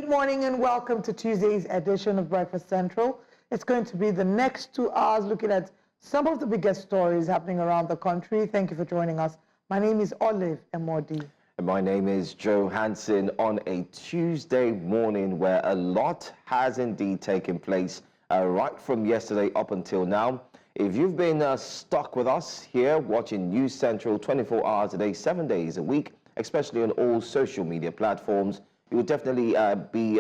morning and welcome to Tuesday's edition of Breakfast Central. It's going to be the next 2 hours looking at some of the biggest stories happening around the country. Thank you for joining us. My name is Olive Emodi. And my name is Joe Hansen on a Tuesday morning where a lot has indeed taken place right from yesterday up until now. If you've been stuck with us here watching News Central 24 hours a day, 7 days a week, especially on all social media platforms, you will definitely be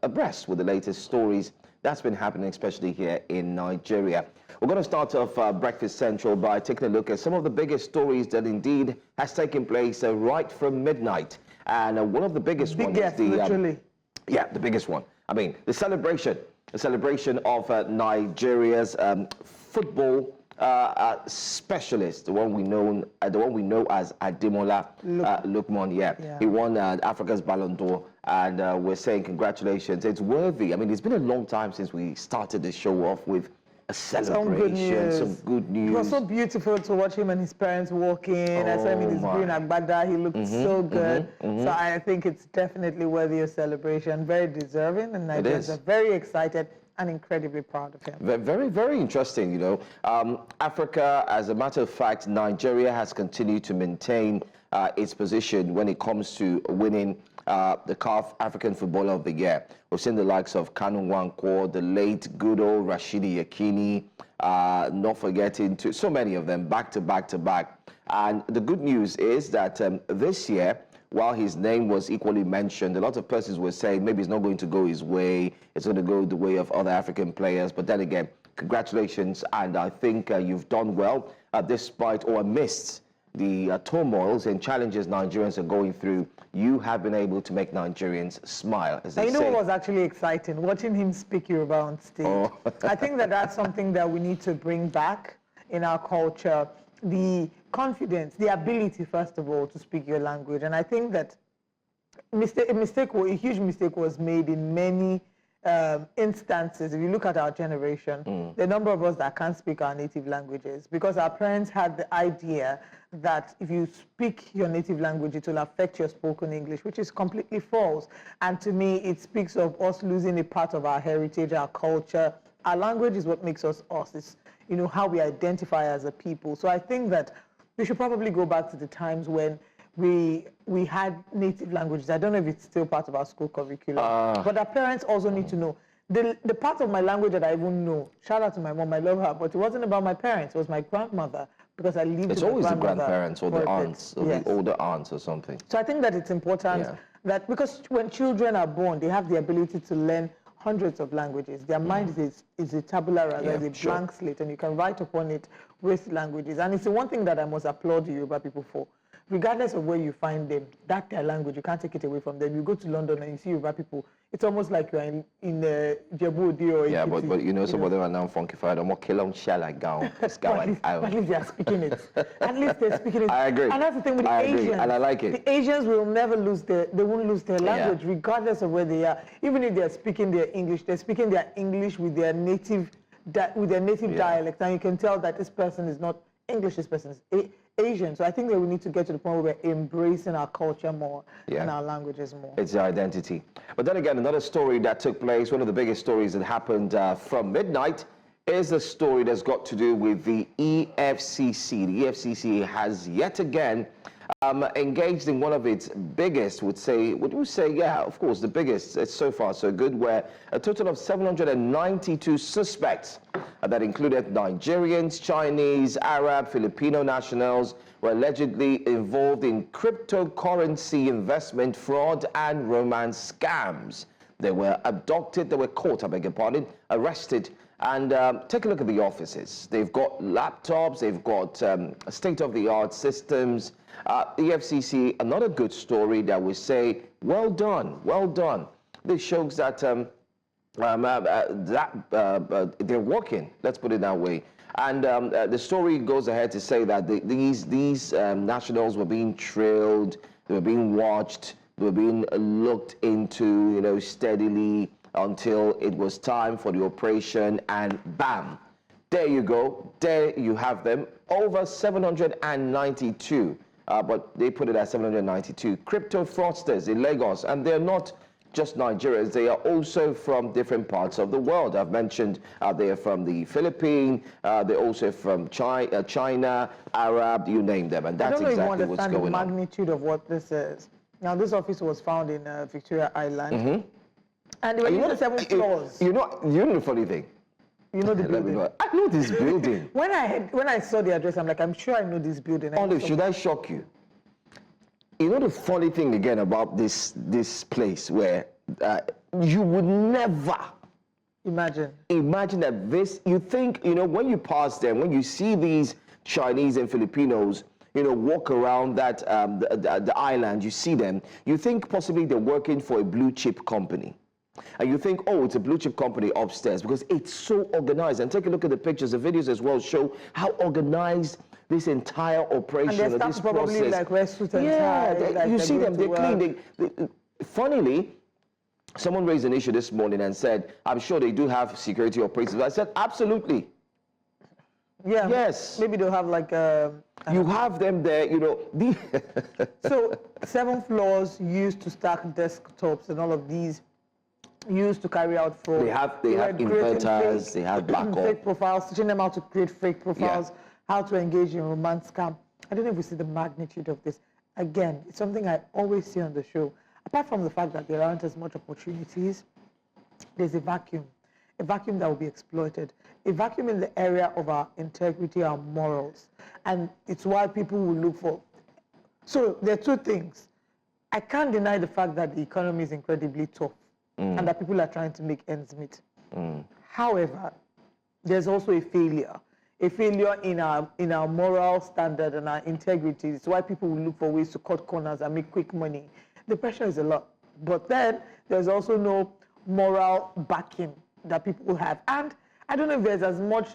abreast with the latest stories that's been happening, especially here in Nigeria. We're going to start off Breakfast Central by taking a look at some of the biggest stories that indeed has taken place right from midnight. And one of the biggest ones is the... literally. Yeah, the biggest one. I mean, the celebration of Nigeria's football specialist, the one we know as Ademola Lookman. Yeah, he won Africa's Ballon d'Or, and we're saying congratulations. It's worthy. I mean, it's been a long time since we started the show off with a celebration, some good news. It was so beautiful to watch him and his parents walk in. I saw him in his green agbada. He looked so good. So I think it's definitely worthy of celebration. Very deserving, and Nigerians are very excited and incredibly proud of him. Very, very interesting, you know. Africa, as a matter of fact, Nigeria has continued to maintain its position when it comes to winning the CAF African Footballer of the Year. We've seen the likes of Kanu Nwankwo, the late good old Rashidi Yakini, not forgetting to so many of them back to back to back. And the good news is that this year, while his name was equally mentioned, a lot of persons were saying maybe it's not going to go his way, it's going to go the way of other African players. But then again, congratulations, and I think you've done well despite or amidst the turmoils and challenges Nigerians are going through. You have been able to make Nigerians smile, as they say. You know what was actually exciting? Watching him speak Yoruba on stage. Oh. I think that that's something that we need to bring back in our culture. The confidence, the ability, first of all, to speak your language. And I think that a huge mistake was made in many instances. If you look at our generation, the number of us that can't speak our native languages, because our parents had the idea that if you speak your native language, it will affect your spoken English, which is completely false. And to me, it speaks of us losing a part of our heritage, our culture. Our language is what makes us us. It's, you know, how we identify as a people. So I think that we should probably go back to the times when we had native languages. I don't know if it's still part of our school curriculum, but our parents also need to know. The part of my language that I even know, shout out to my mom, I love her, but it wasn't about my parents, it was my grandmother, because I lived with my grandmother. It's always the grandparents or the aunts, or the older aunts or something. So I think that it's important that, because when children are born, they have the ability to learn hundreds of languages. Their mind is a tabula rasa, is a blank slate, and you can write upon it with languages. And it's the one thing that I must applaud you Yoruba people for. Regardless of where you find them, that their language, you can't take it away from them. You go to London and you see Yoruba people, it's almost like you're in Jebu or yeah, but you know, some of them are now funkified. I'm more killing shall I go. At least they are speaking it. At least they're speaking it. I agree. And that's the thing with the Asians. And I like it. The Asians will never lose they won't lose their language, regardless of where they are. Even if they're speaking their English, they're speaking their English with their native dialect, and you can tell that this person is not English, this person is Asian. So I think that we need to get to the point where we're embracing our culture more and our languages more. It's the identity. But then again, another story that took place, one of the biggest stories that happened from midnight, is a story that's got to do with the EFCC. The EFCC has yet again engaged in one of its biggest, would you say, yeah, of course, the biggest. It's so far so good, where a total of 792 suspects that included Nigerians, Chinese, Arab, Filipino nationals were allegedly involved in cryptocurrency investment fraud and romance scams. They were abducted, they were caught, I beg your pardon, arrested. And take a look at the offices. They've got laptops, they've got state-of-the-art systems. EFCC, another good story that we say, well done, well done. This shows that they're working, let's put it that way. And the story goes ahead to say that these nationals were being trailed, they were being watched, they were being looked into, you know, steadily, until it was time for the operation, and bam, there you go, there you have them, over 792, but they put it at 792 crypto fraudsters in Lagos, and they're not just Nigerians, they are also from different parts of the world. I've mentioned they are from the Philippines, they're also from China, Arab, you name them, and that's exactly what's going on. I don't know if you understand the magnitude of what this is. Now, this office was found in Victoria Island, and there were 7 floors. You know the funny thing? You know the building? I know this building. When I saw the address, I'm like, I'm sure I know this building. Olive, should I shock you? You know the funny thing again about this place where you would never imagine that this, you think, you know, when you pass them, when you see these Chinese and Filipinos, you know, walk around that the island, you see them, you think possibly they're working for a blue chip company. And you think, oh, it's a blue chip company upstairs because it's so organized. And take a look at the pictures, the videos as well show how organized this entire operation, and this probably process. Like restaurants and yeah, you see them, they're clean. Funnily, someone raised an issue this morning and said, I'm sure they do have security operators. I said, absolutely. Yeah. Yes. Maybe they'll have like you have them there, you know. So 7 floors used to stack desktops and all of these used to carry out fraud. They have inverters, they have backup. Fake profiles, teaching them how to create fake profiles, how to engage in romance scam. I don't know if we see the magnitude of this. Again, it's something I always see on the show. Apart from the fact that there aren't as much opportunities, there's a vacuum that will be exploited, a vacuum in the area of our integrity, our morals. And it's why people will look for. So there are 2 things. I can't deny the fact that the economy is incredibly tough and that people are trying to make ends meet. However, there's also a failure in our moral standard and our integrity. It's why people will look for ways to cut corners and make quick money. The pressure is a lot. But then there's also no moral backing that people have. And I don't know if there's as much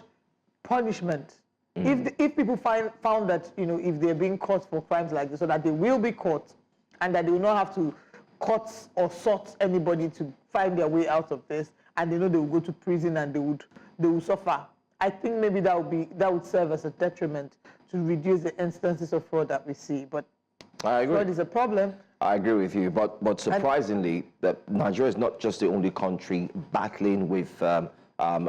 punishment. If people found that, you know, if they're being caught for crimes like this, so that they will be caught and that they will not have to cut or sort anybody to find their way out of this, and they know they will go to prison and they will suffer. I think maybe that would serve as a detriment to reduce the instances of fraud that we see. But I agree. Fraud is a problem. I agree with you, but surprisingly, that Nigeria is not just the only country battling with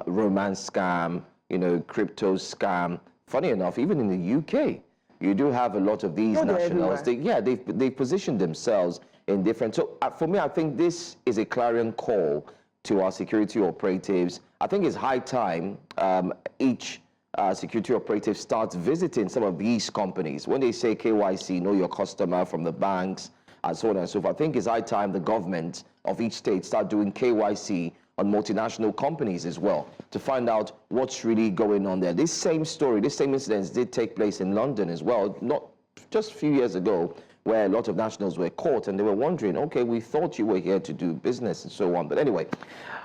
romance scam, you know, crypto scam. Funny enough, even in the UK, you do have a lot of these nationals. They've positioned themselves in different. So for me, I think this is a clarion call to our security operatives. I think it's high time each security operative starts visiting some of these companies. When they say KYC, know your customer, from the banks, and so on and so forth, I think it's high time the government of each state start doing KYC on multinational companies as well, to find out what's really going on there. This same story, this same incidents did take place in London as well, not just a few years ago, where a lot of nationals were caught and they were wondering, okay, we thought you were here to do business and so on. But anyway.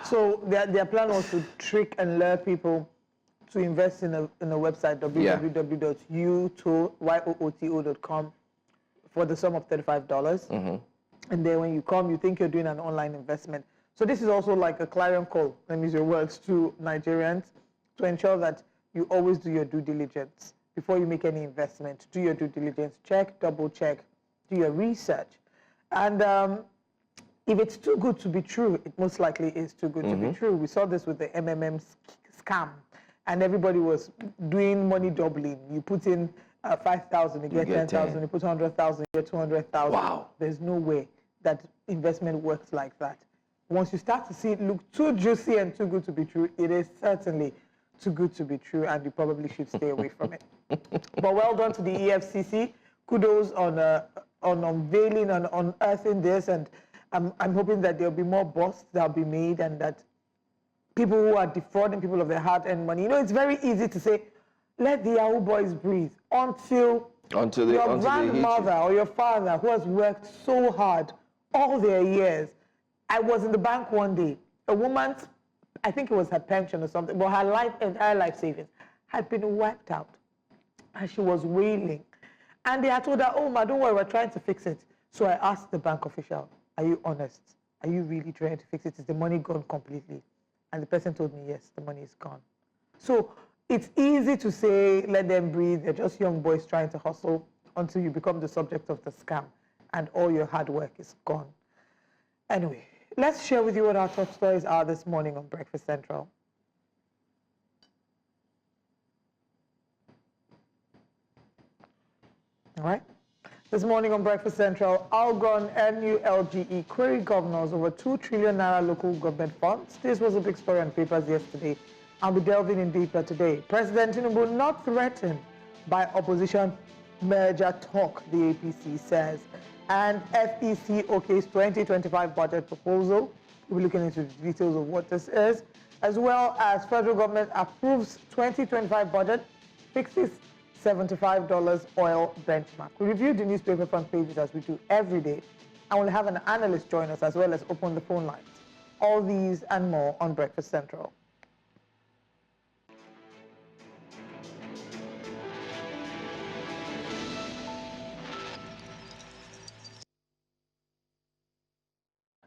So their plan was to trick and lure people to invest in a website, www.yooto.com, for the sum of $35. And then when you come, you think you're doing an online investment. So this is also like a clarion call, let me use your words, to Nigerians to ensure that you always do your due diligence before you make any investment. Do your due diligence, check, double check, do your research. And if it's too good to be true, it most likely is too good to be true. We saw this with the MMM scam, and everybody was doing money doubling. You put in 5,000, you get 10,000. You put 100,000, you get 200,000. Wow. There's no way that investment works like that. Once you start to see it look too juicy and too good to be true, it is certainly too good to be true, and you probably should stay away from it. But well done to the EFCC. Kudos on unveiling and unearthing this, and I'm hoping that there'll be more busts that'll be made, and that people who are defrauding people of their hard-earned money. You know, it's very easy to say, let the Yahoo boys breathe until your grandmother or your father, who has worked so hard all their years. I was in the bank one day. A woman, I think it was her pension or something, but her entire life savings had been wiped out, and she was wailing. And they had told her, oh, ma, don't worry, we're trying to fix it. So I asked the bank official, are you honest? Are you really trying to fix it? Is the money gone completely? And the person told me, yes, the money is gone. So it's easy to say, let them breathe. They're just young boys trying to hustle, until you become the subject of the scam and all your hard work is gone. Anyway, Let's share with you what our top stories are this morning on Breakfast Central. All right. This morning on Breakfast Central, Algon NULGE query governors over 2 trillion naira local government funds. This was a big story on papers yesterday. I'll be delving in deeper today. President Tinubu not threatened by opposition merger talk, the APC says. And FEC okays 2025 budget proposal. We'll be looking into the details of what this is, as well as federal government approves 2025 budget, fixes $75 oil benchmark. We review the newspaper front pages as we do every day, and we'll have an analyst join us as well as open the phone lines. All these and more on Breakfast Central.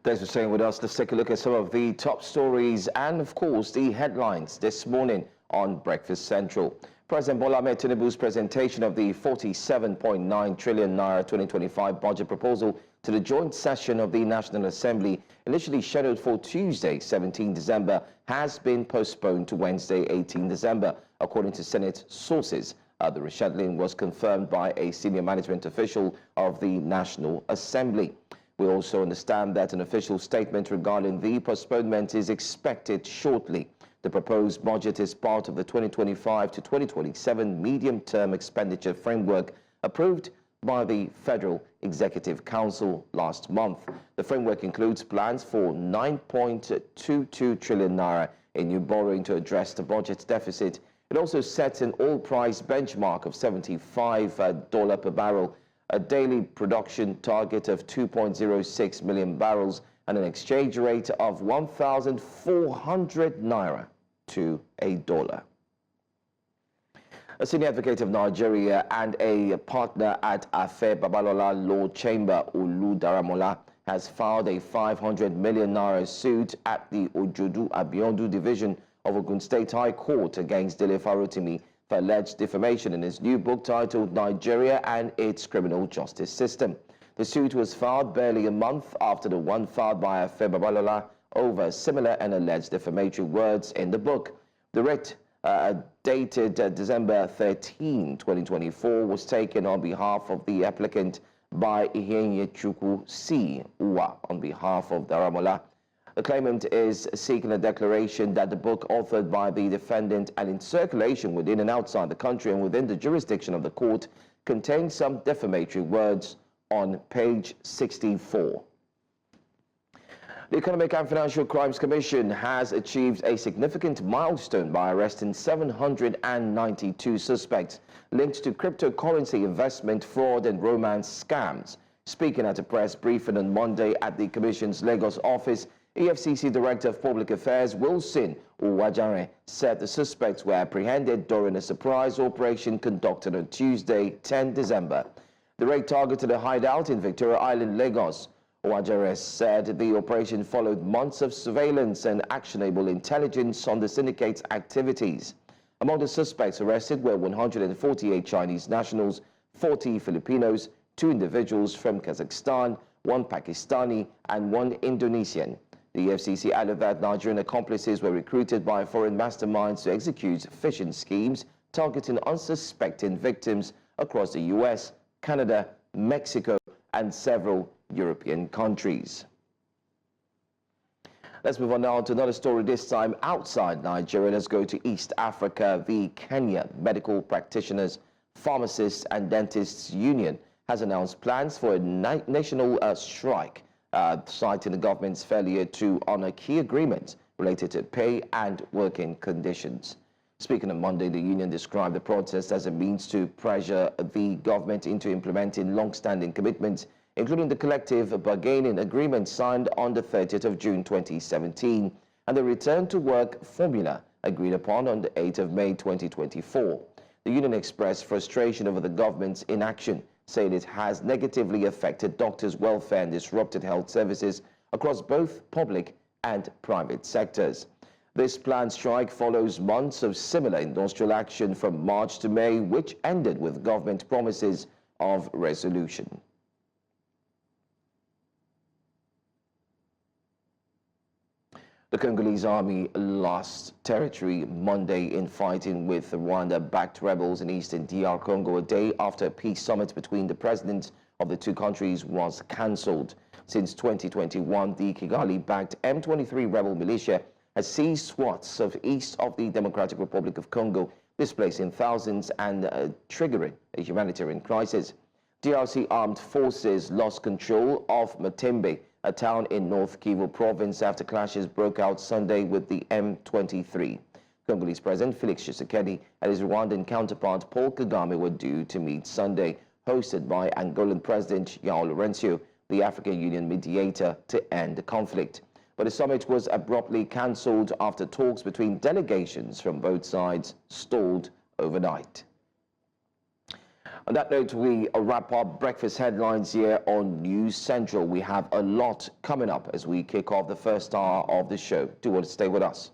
Thanks for staying with us. Let's take a look at some of the top stories and, of course, the headlines this morning on Breakfast Central. President Bola Tinubu's presentation of the 47.9 trillion naira 2025 budget proposal to the joint session of the National Assembly, initially scheduled for Tuesday, 17 December, has been postponed to Wednesday, 18 December, according to Senate sources. The rescheduling was confirmed by a senior management official of the National Assembly. We also understand that an official statement regarding the postponement is expected shortly. The proposed budget is part of the 2025 to 2027 medium-term expenditure framework approved by the Federal Executive Council last month. The framework includes plans for 9.22 trillion naira in new borrowing to address the budget deficit. It also sets an oil price benchmark of $75 per barrel, a daily production target of 2.06 million barrels, and an exchange rate of 1,400 naira to a dollar. A senior advocate of Nigeria and a partner at Afe Babalola Law Chamber, Olu Daramola, has filed a 500 million naira suit at the Ojodu Abiondu Division of Ogun State High Court against Dele Farotimi for alleged defamation in his new book titled Nigeria and Its Criminal Justice System. The suit was filed barely a month after the one filed by Afe Babalola over similar and alleged defamatory words in the book. The writ, dated December 13, 2024, was taken on behalf of the applicant by Ihenye Chukwu C. Uwa on behalf of Daramola. The claimant is seeking a declaration that the book authored by the defendant and in circulation within and outside the country and within the jurisdiction of the court contains some defamatory words on page 64. The Economic and Financial Crimes Commission has achieved a significant milestone by arresting 792 suspects linked to cryptocurrency investment fraud and romance scams. Speaking at a press briefing on Monday at the Commission's Lagos office, EFCC Director of Public Affairs Wilson Uwajare said the suspects were apprehended during a surprise operation conducted on Tuesday, 10 December. The raid targeted a hideout in Victoria Island, Lagos. Uwajare said the operation followed months of surveillance and actionable intelligence on the syndicate's activities. Among the suspects arrested were 148 Chinese nationals, 40 Filipinos, 2 individuals from Kazakhstan, 1 Pakistani, and 1 Indonesian. The EFCC added that Nigerian accomplices were recruited by foreign masterminds to execute phishing schemes targeting unsuspecting victims across the US, Canada, Mexico, and several European countries. Let's move on now to another story, this time outside Nigeria. Let's go to East Africa. The Kenya Medical Practitioners, Pharmacists and Dentists Union has announced plans for a national strike, citing the government's failure to honor key agreements related to pay and working conditions. Speaking on Monday, the union described the protest as a means to pressure the government into implementing long-standing commitments, including the collective bargaining agreement signed on the 30th of June 2017 and the return to work formula agreed upon on the 8th of May 2024. The union expressed frustration over the government's inaction, saying it has negatively affected doctors' welfare and disrupted health services across both public and private sectors. This planned strike follows months of similar industrial action from March to May, which ended with government promises of resolution. The Congolese army lost territory Monday in fighting with the Rwanda-backed rebels in eastern DR Congo a day after a peace summit between the presidents of the two countries was cancelled. Since 2021, the Kigali-backed M23 rebel militia has seized swaths of east of the Democratic Republic of Congo, displacing thousands and triggering a humanitarian crisis. DRC armed forces lost control of Matembe, a town in North Kivu province, after clashes broke out Sunday with the M23. Congolese President Felix Tshisekedi and his Rwandan counterpart Paul Kagame were due to meet Sunday, hosted by Angolan President João Lourenço, the African Union mediator, to end the conflict. But the summit was abruptly cancelled after talks between delegations from both sides stalled overnight. On that note, we wrap up breakfast headlines here on News Central. We have a lot coming up as we kick off the first hour of the show. Do want to stay with us.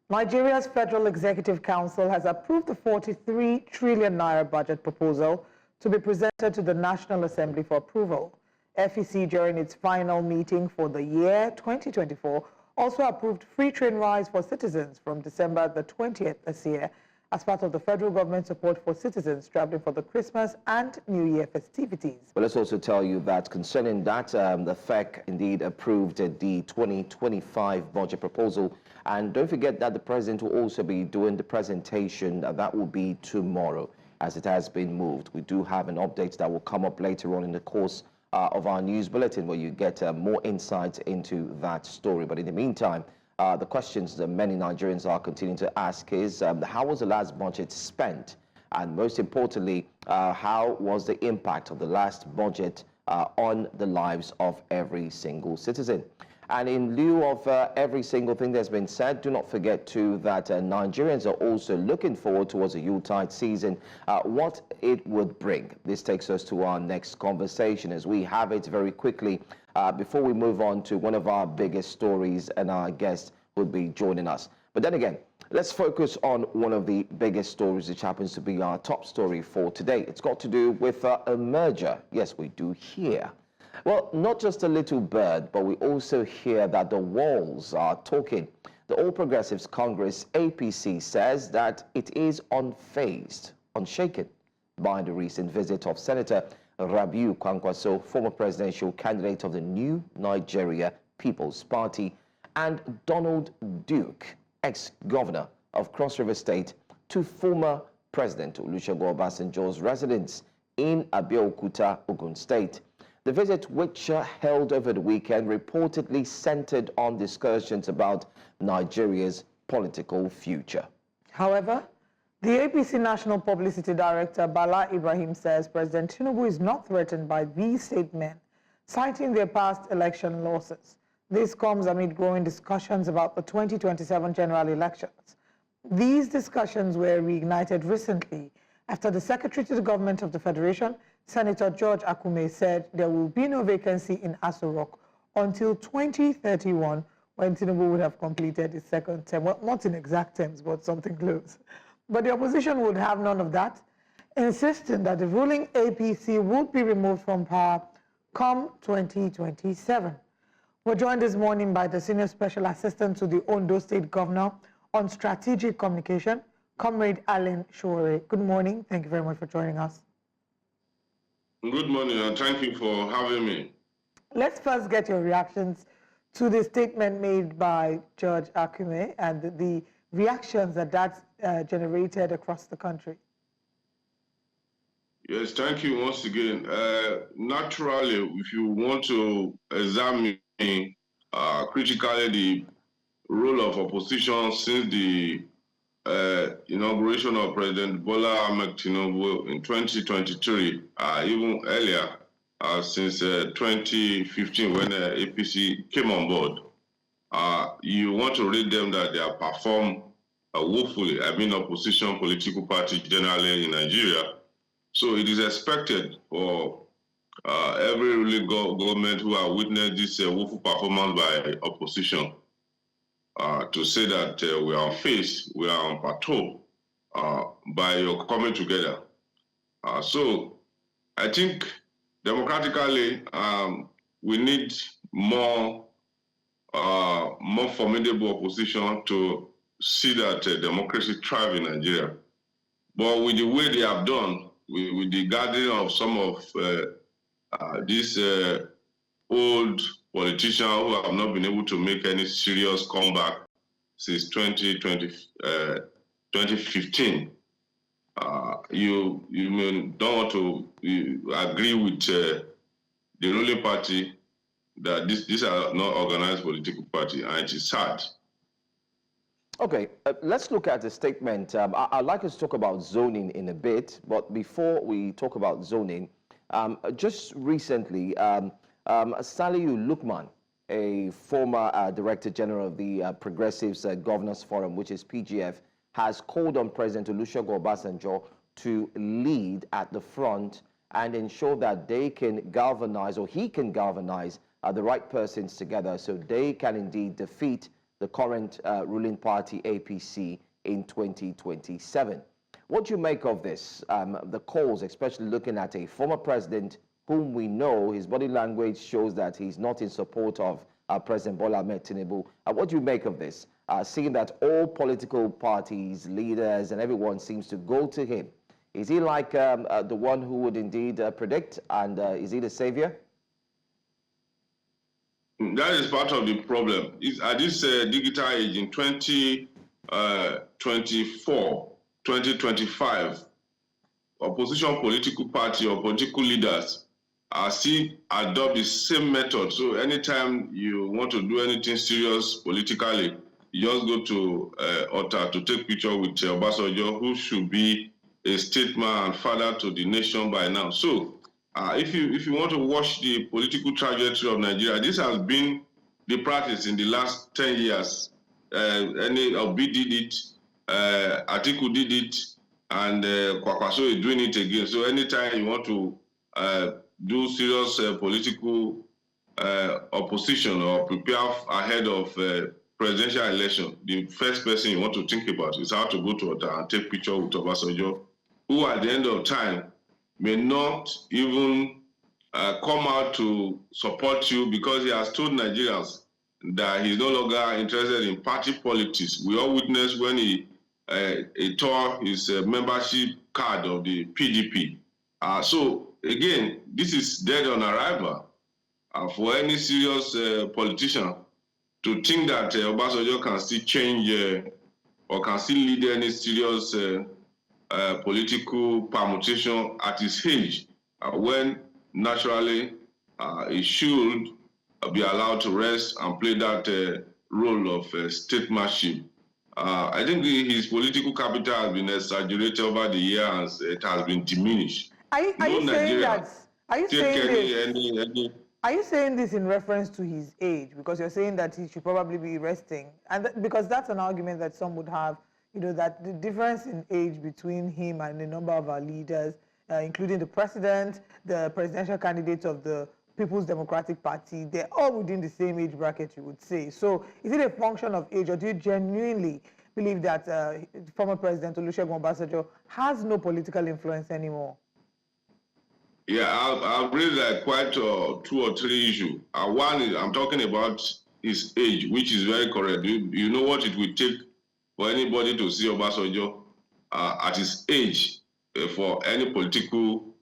Nigeria's Federal Executive Council has approved the 43 trillion naira budget proposal to be presented to the National Assembly for approval. FEC, during its final meeting for the year 2024, also approved free train rides for citizens from December the 20th this year as part of the federal government support for citizens traveling for the Christmas and New Year festivities. But let's also tell you that concerning that, the FEC indeed approved the 2025 budget proposal. And don't forget that the president will also be doing the presentation. That will be tomorrow, as it has been moved. We do have an update that will come up later on in the course of our news bulletin, where you get more insight into that story. But in the meantime, the questions that many Nigerians are continuing to ask is, how was the last budget spent? And most importantly, how was the impact of the last budget on the lives of every single citizen? And in lieu of every single thing that's been said, do not forget too that Nigerians are also looking forward towards the Yuletide season, what it would bring. This takes us to our next conversation as we have it very quickly before we move on to one of our biggest stories, and our guest will be joining us. But then again, let's focus on one of the biggest stories, which happens to be our top story for today. It's got to do with a merger. Yes, we do hear. Well, not just a little bird, but we also hear that the walls are talking. The All Progressives Congress, APC, says that it is unfazed, unshaken by the recent visit of Senator Rabiu Kwankwaso, former presidential candidate of the New Nigeria People's Party, and Donald Duke, ex-governor of Cross River State, to former President Olusegun Obasanjo's residence in Abeokuta, Ogun State. The visit, which held over the weekend, reportedly centered on discussions about Nigeria's political future. However, the APC National Publicity Director, Bala Ibrahim, says President Tinubu is not threatened by these statements, citing their past election losses. This comes amid growing discussions about the 2027 general elections. These discussions were reignited recently after the Secretary to the Government of the Federation, Senator George Akume, said there will be no vacancy in Aso Rock until 2031, when Tinubu would have completed his second term. Well, not in exact terms, but something close. But the opposition would have none of that, insisting that the ruling APC would be removed from power come 2027. We're joined this morning by the Senior Special Assistant to the Ondo State Governor on Strategic Communication, Comrade Alan Shore. Good morning. Thank you very much for joining us. Good morning, and thank you for having me. Let's first get your reactions to the statement made by George Akume and the reactions that generated across the country. Yes, thank you once again. Naturally, if you want to examine critically the role of opposition since the inauguration of President Bola Tinubu in 2023, even earlier, since 2015 when APC came on board, you want to read them that they have performed woefully, I mean opposition political parties generally in Nigeria. So it is expected for every ruling government who have witnessed this woeful performance by opposition to say that we are on phase, we are on plateau by your coming together. So I think democratically, we need more formidable opposition to see that democracy thrive in Nigeria. But with the way they have done, with the gathering of some of these old politicians who have not been able to make any serious comeback since 2015, you don't want to agree with the ruling party that these are not organized political party, and it is sad. Okay, let's look at the statement. I'd like us to talk about zoning in a bit, but before we talk about zoning, just recently, Saliu Lukman, a former Director General of the Progressives Governors Forum, which is PGF, has called on President Olusegun Obasanjo to lead at the front and ensure that they can galvanize, or he can galvanize, the right persons together so they can indeed defeat the current ruling party APC in 2027. What do you make of this? The calls, especially looking at a former president whom we know his body language shows that he's not in support of President Bola Tinubu. What do you make of this? Seeing that all political parties, leaders, and everyone seems to go to him. Is he like the one who would indeed predict, and is he the savior? That is part of the problem. At this digital age in 2024, 2025, opposition political party or political leaders still adopt the same method. So anytime you want to do anything serious politically, you just go to Otta to take picture with Obasanjo, who should be a statesman and father to the nation by now. So if you want to watch the political trajectory of Nigeria, this has been the practice in the last 10 years. Obi did it, Atiku did it, and Kwakwaso is doing it again. So anytime you want to do serious political opposition or prepare ahead of presidential election, the first person you want to think about is how to go to Otta and take picture with Obasanjo, who at the end of time may not even come out to support you because he has told Nigerians that he's no longer interested in party politics. We all witnessed when he tore his membership card of the PDP. So again, this is dead on arrival for any serious politician to think that Obasanjo can still change or can still lead any serious political permutation at his age, when naturally he should be allowed to rest and play that role of statesmanship. I think his political capital has been exaggerated over the years. It has been diminished. Are you saying this in reference to his age? Because you're saying that he should probably be resting, and because that's an argument that some would have. That the difference in age between him and a number of our leaders, including the president, the presidential candidates of the People's Democratic Party, they're all within the same age bracket, you would say. So is it a function of age, or do you genuinely believe that former President Olusegun Obasanjo has no political influence anymore? Yeah, I'll raise quite 2 or 3 issues. One is I'm talking about his age, which is very correct. You know what it will take for anybody to see Obasanjo at his age for any political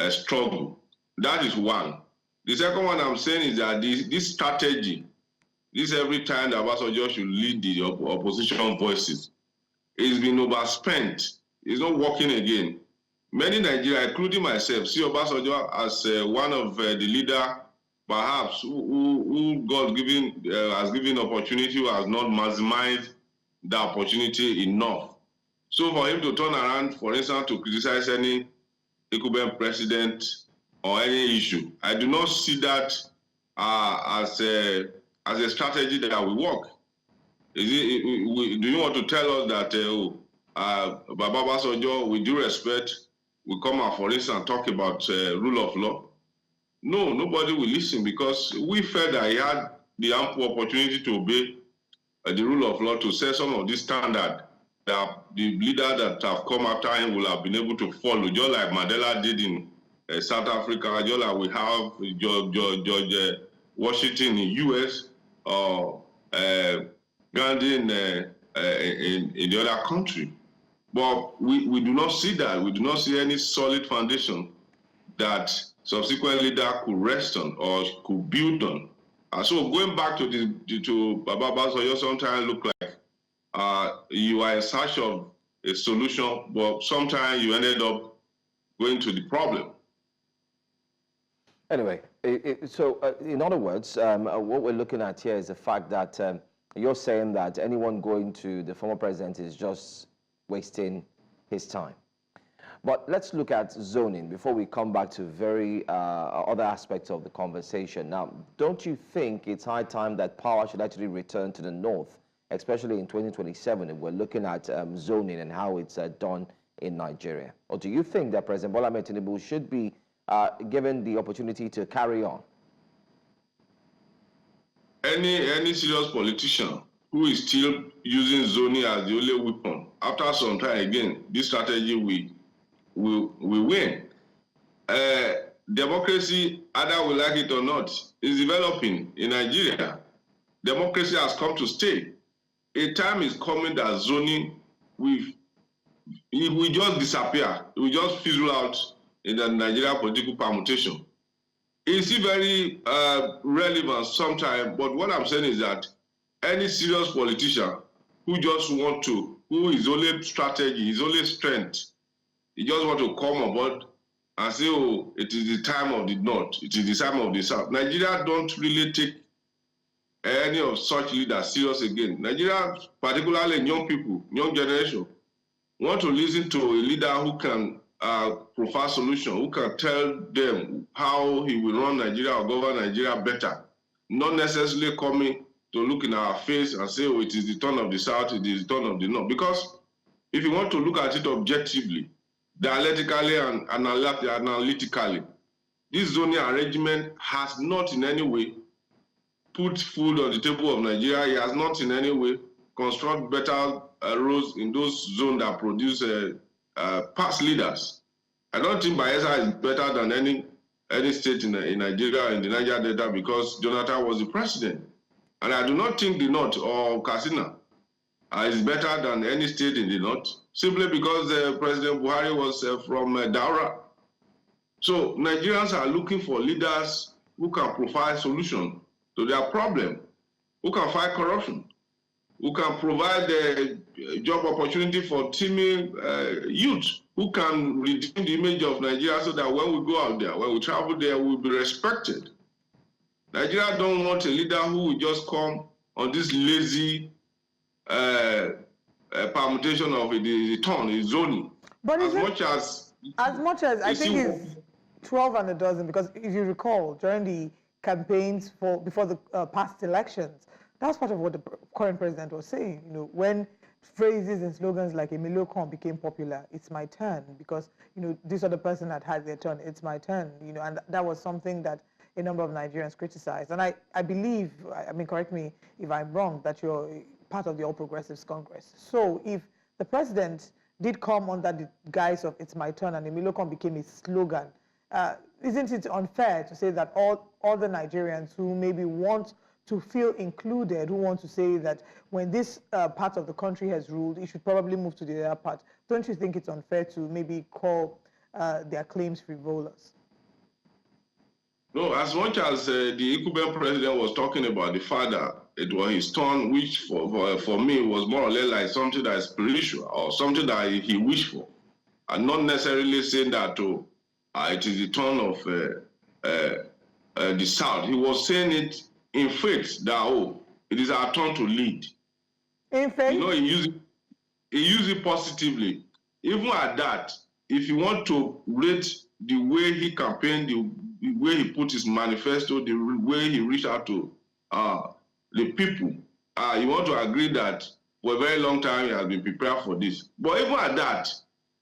struggle. That is one. The second one I'm saying is that this strategy, this every time that Obasanjo should lead the opposition voices, it's been overspent. It's not working again. Many Nigerians, including myself, see Obasanjo as one of the leaders, perhaps, who God has given opportunity, who has not maximized the opportunity enough. So for him to turn around, for instance, to criticize any incumbent president or any issue, I do not see that as a strategy that will work. Do you want to tell us that Baba Obasanjo, with due respect, will come out, for instance, and talk about rule of law? No, nobody will listen, because we felt that he had the ample opportunity to obey the rule of law to set some of this standard that the leaders that have come after him will have been able to follow, just like Mandela did in South Africa, just like we have George Washington in U.S., or Gandhi in the other country. But we do not see that. We do not see any solid foundation that subsequent leader could rest on or could build on. So going back to Baba Basoyo, sometimes look like you are in search of a solution, but sometimes you ended up going to the problem. Anyway, so in other words, what we're looking at here is the fact that you're saying that anyone going to the former president is just wasting his time. But let's look at zoning before we come back to very other aspects of the conversation. Now, don't you think it's high time that power should actually return to the north, especially in 2027, if we're looking at zoning and how it's done in Nigeria? Or do you think that President Bola Tinubu should be given the opportunity to carry on? Any serious politician who is still using zoning as the only weapon, after some time again, this strategy will win. Democracy, either we like it or not, is developing in Nigeria. Democracy has come to stay. A time is coming that zoning will just disappear. It will just fizzle out in the Nigeria political permutation. It's still very relevant sometimes, but what I'm saying is that any serious politician who just want to, who is only strategy, his only strength, he just want to come aboard and say, oh, it is the time of the North, it is the time of the South. Nigeria don't really take any of such leaders serious again. Nigeria, particularly young people, young generation, want to listen to a leader who can provide solution, who can tell them how he will run Nigeria or govern Nigeria better, not necessarily coming to look in our face and say, oh, it is the turn of the South, it is the turn of the North. Because if you want to look at it objectively, dialectically and analytically, this zoning arrangement has not in any way put food on the table of Nigeria. It has not in any way construct better roads in those zones that produce past leaders. I don't think Bayelsa is better than any state in Nigeria, in the Niger Delta, because Jonathan was the president. And I do not think the North or Katsina is better than any state in the North, simply because President Buhari was from Daura. So Nigerians are looking for leaders who can provide solutions to their problem, who can fight corruption, who can provide job opportunity for teaming youth, who can redeem the image of Nigeria so that when we go out there, when we travel there, we'll be respected. Nigeria don't want a leader who will just come on this lazy permutation of the turn, the zoning. But as much as I think it's 12 and a dozen, because if you recall, during the campaigns before the past elections, that's part of what the current president was saying. You know, when phrases and slogans like "Emilio became popular, it's my turn, because this other person had had their turn, it's my turn. And that was something that a number of Nigerians criticized. And I believe, I mean, correct me if I'm wrong, that you're part of the All Progressives Congress. So if the president did come under the guise of "it's my turn" and Emilio became his slogan, isn't it unfair to say that all the Nigerians who maybe want to feel included, who want to say that when this part of the country has ruled, it should probably move to the other part? Don't you think it's unfair to maybe call their claims frivolous? No, as much as the incumbent president was talking about the father, it was his turn, which for me was more or less like something that is spiritual or something that he wished for, and not necessarily saying that it is the turn of the South. He was saying it in faith that, it is our turn to lead. In faith? He used it positively. Even at that, if you want to rate the way he campaigned, the way he put his manifesto, the way he reached out to the people, you want to agree that for a very long time he has been prepared for this. But even at that,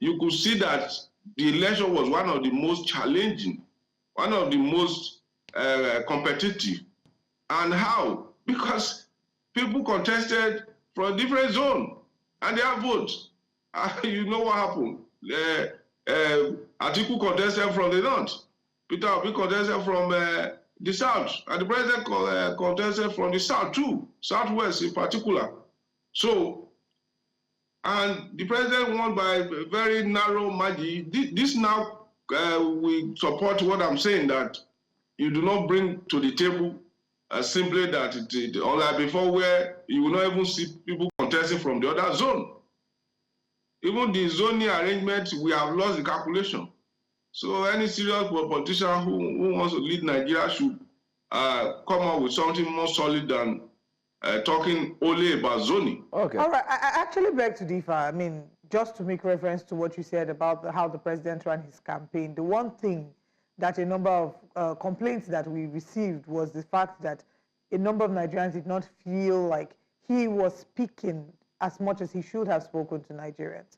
you could see that the election was one of the most challenging, one of the most competitive. And how? Because people contested from different zones, and they have votes. You know what happened? Atiku contested from the north. Peter Obi contested from the south, and the president contested from the south too, southwest in particular. So, and the president won by a very narrow margin. This now we support what I'm saying, that you do not bring to the table simply that unlike before, where you will not even see people contesting from the other zone. Even the zoning arrangement, we have lost the calculation. So any serious politician who wants to lead Nigeria should come up with something more solid than talking only about zoning. Okay. All right. I actually beg to differ. I mean, just to make reference to what you said about how the president ran his campaign, the one thing that a number of complaints that we received was the fact that a number of Nigerians did not feel like he was speaking as much as he should have spoken to Nigerians.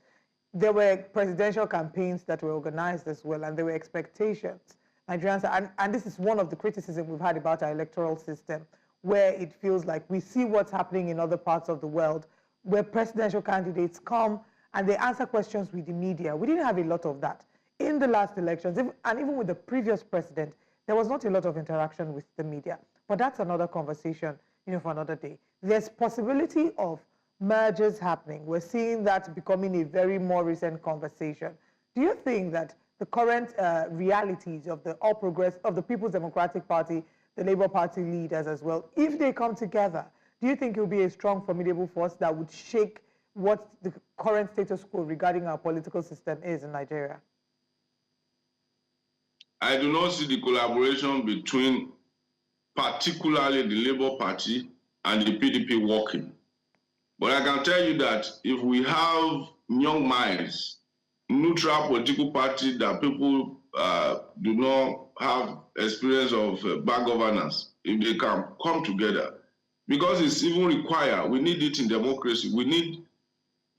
There were presidential campaigns that were organized as well, and there were expectations. Nigerians, and this is one of the criticisms we've had about our electoral system, where it feels like we see what's happening in other parts of the world, where presidential candidates come and they answer questions with the media. We didn't have a lot of that. In the last elections, and even with the previous president, there was not a lot of interaction with the media. But that's another conversation, for another day. There's possibility of mergers happening. We're seeing that becoming a very more recent conversation. Do you think that the current realities of the People's Democratic Party, the Labour Party leaders as well, if they come together, do you think it will be a strong, formidable force that would shake what the current status quo regarding our political system is in Nigeria? I do not see the collaboration between particularly the Labour Party and the PDP working. But I can tell you that if we have young minds, neutral political party that people do not have experience of bad governance, if they can come together, because it's even required, we need it in democracy. We need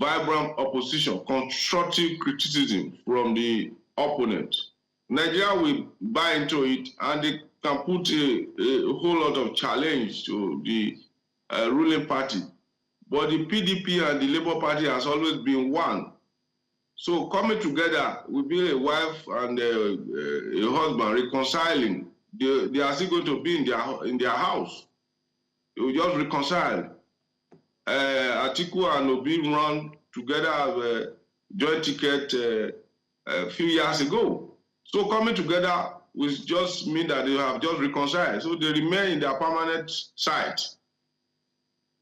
vibrant opposition, constructive criticism from the opponent. Nigeria will buy into it, and they can put a whole lot of challenge to the ruling party. But the PDP and the Labour Party has always been one. So coming together will be a wife and a husband reconciling. They are still going to be in their house. They will just reconcile. Atiku and Obi run together a joint ticket a few years ago. So coming together will just mean that they have just reconciled. So they remain in their permanent site,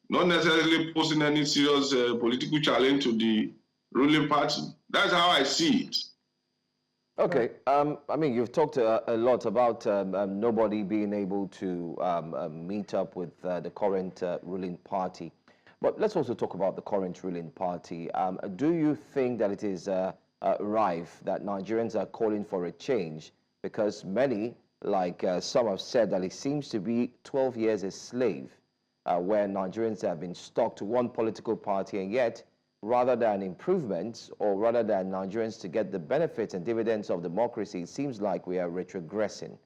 not necessarily posing any serious political challenge to the ruling party. That's how I see it. Okay. I mean, you've talked a lot about nobody being able to meet up with the current ruling party. But let's also talk about the current ruling party. Do you think that it is rife that Nigerians are calling for a change? Because many, like some have said, that it seems to be 12 years a slave, where Nigerians have been stuck to one political party, and yet, rather than improvements, or rather than Nigerians to get the benefits and dividends of democracy, it seems like we are retrogressing.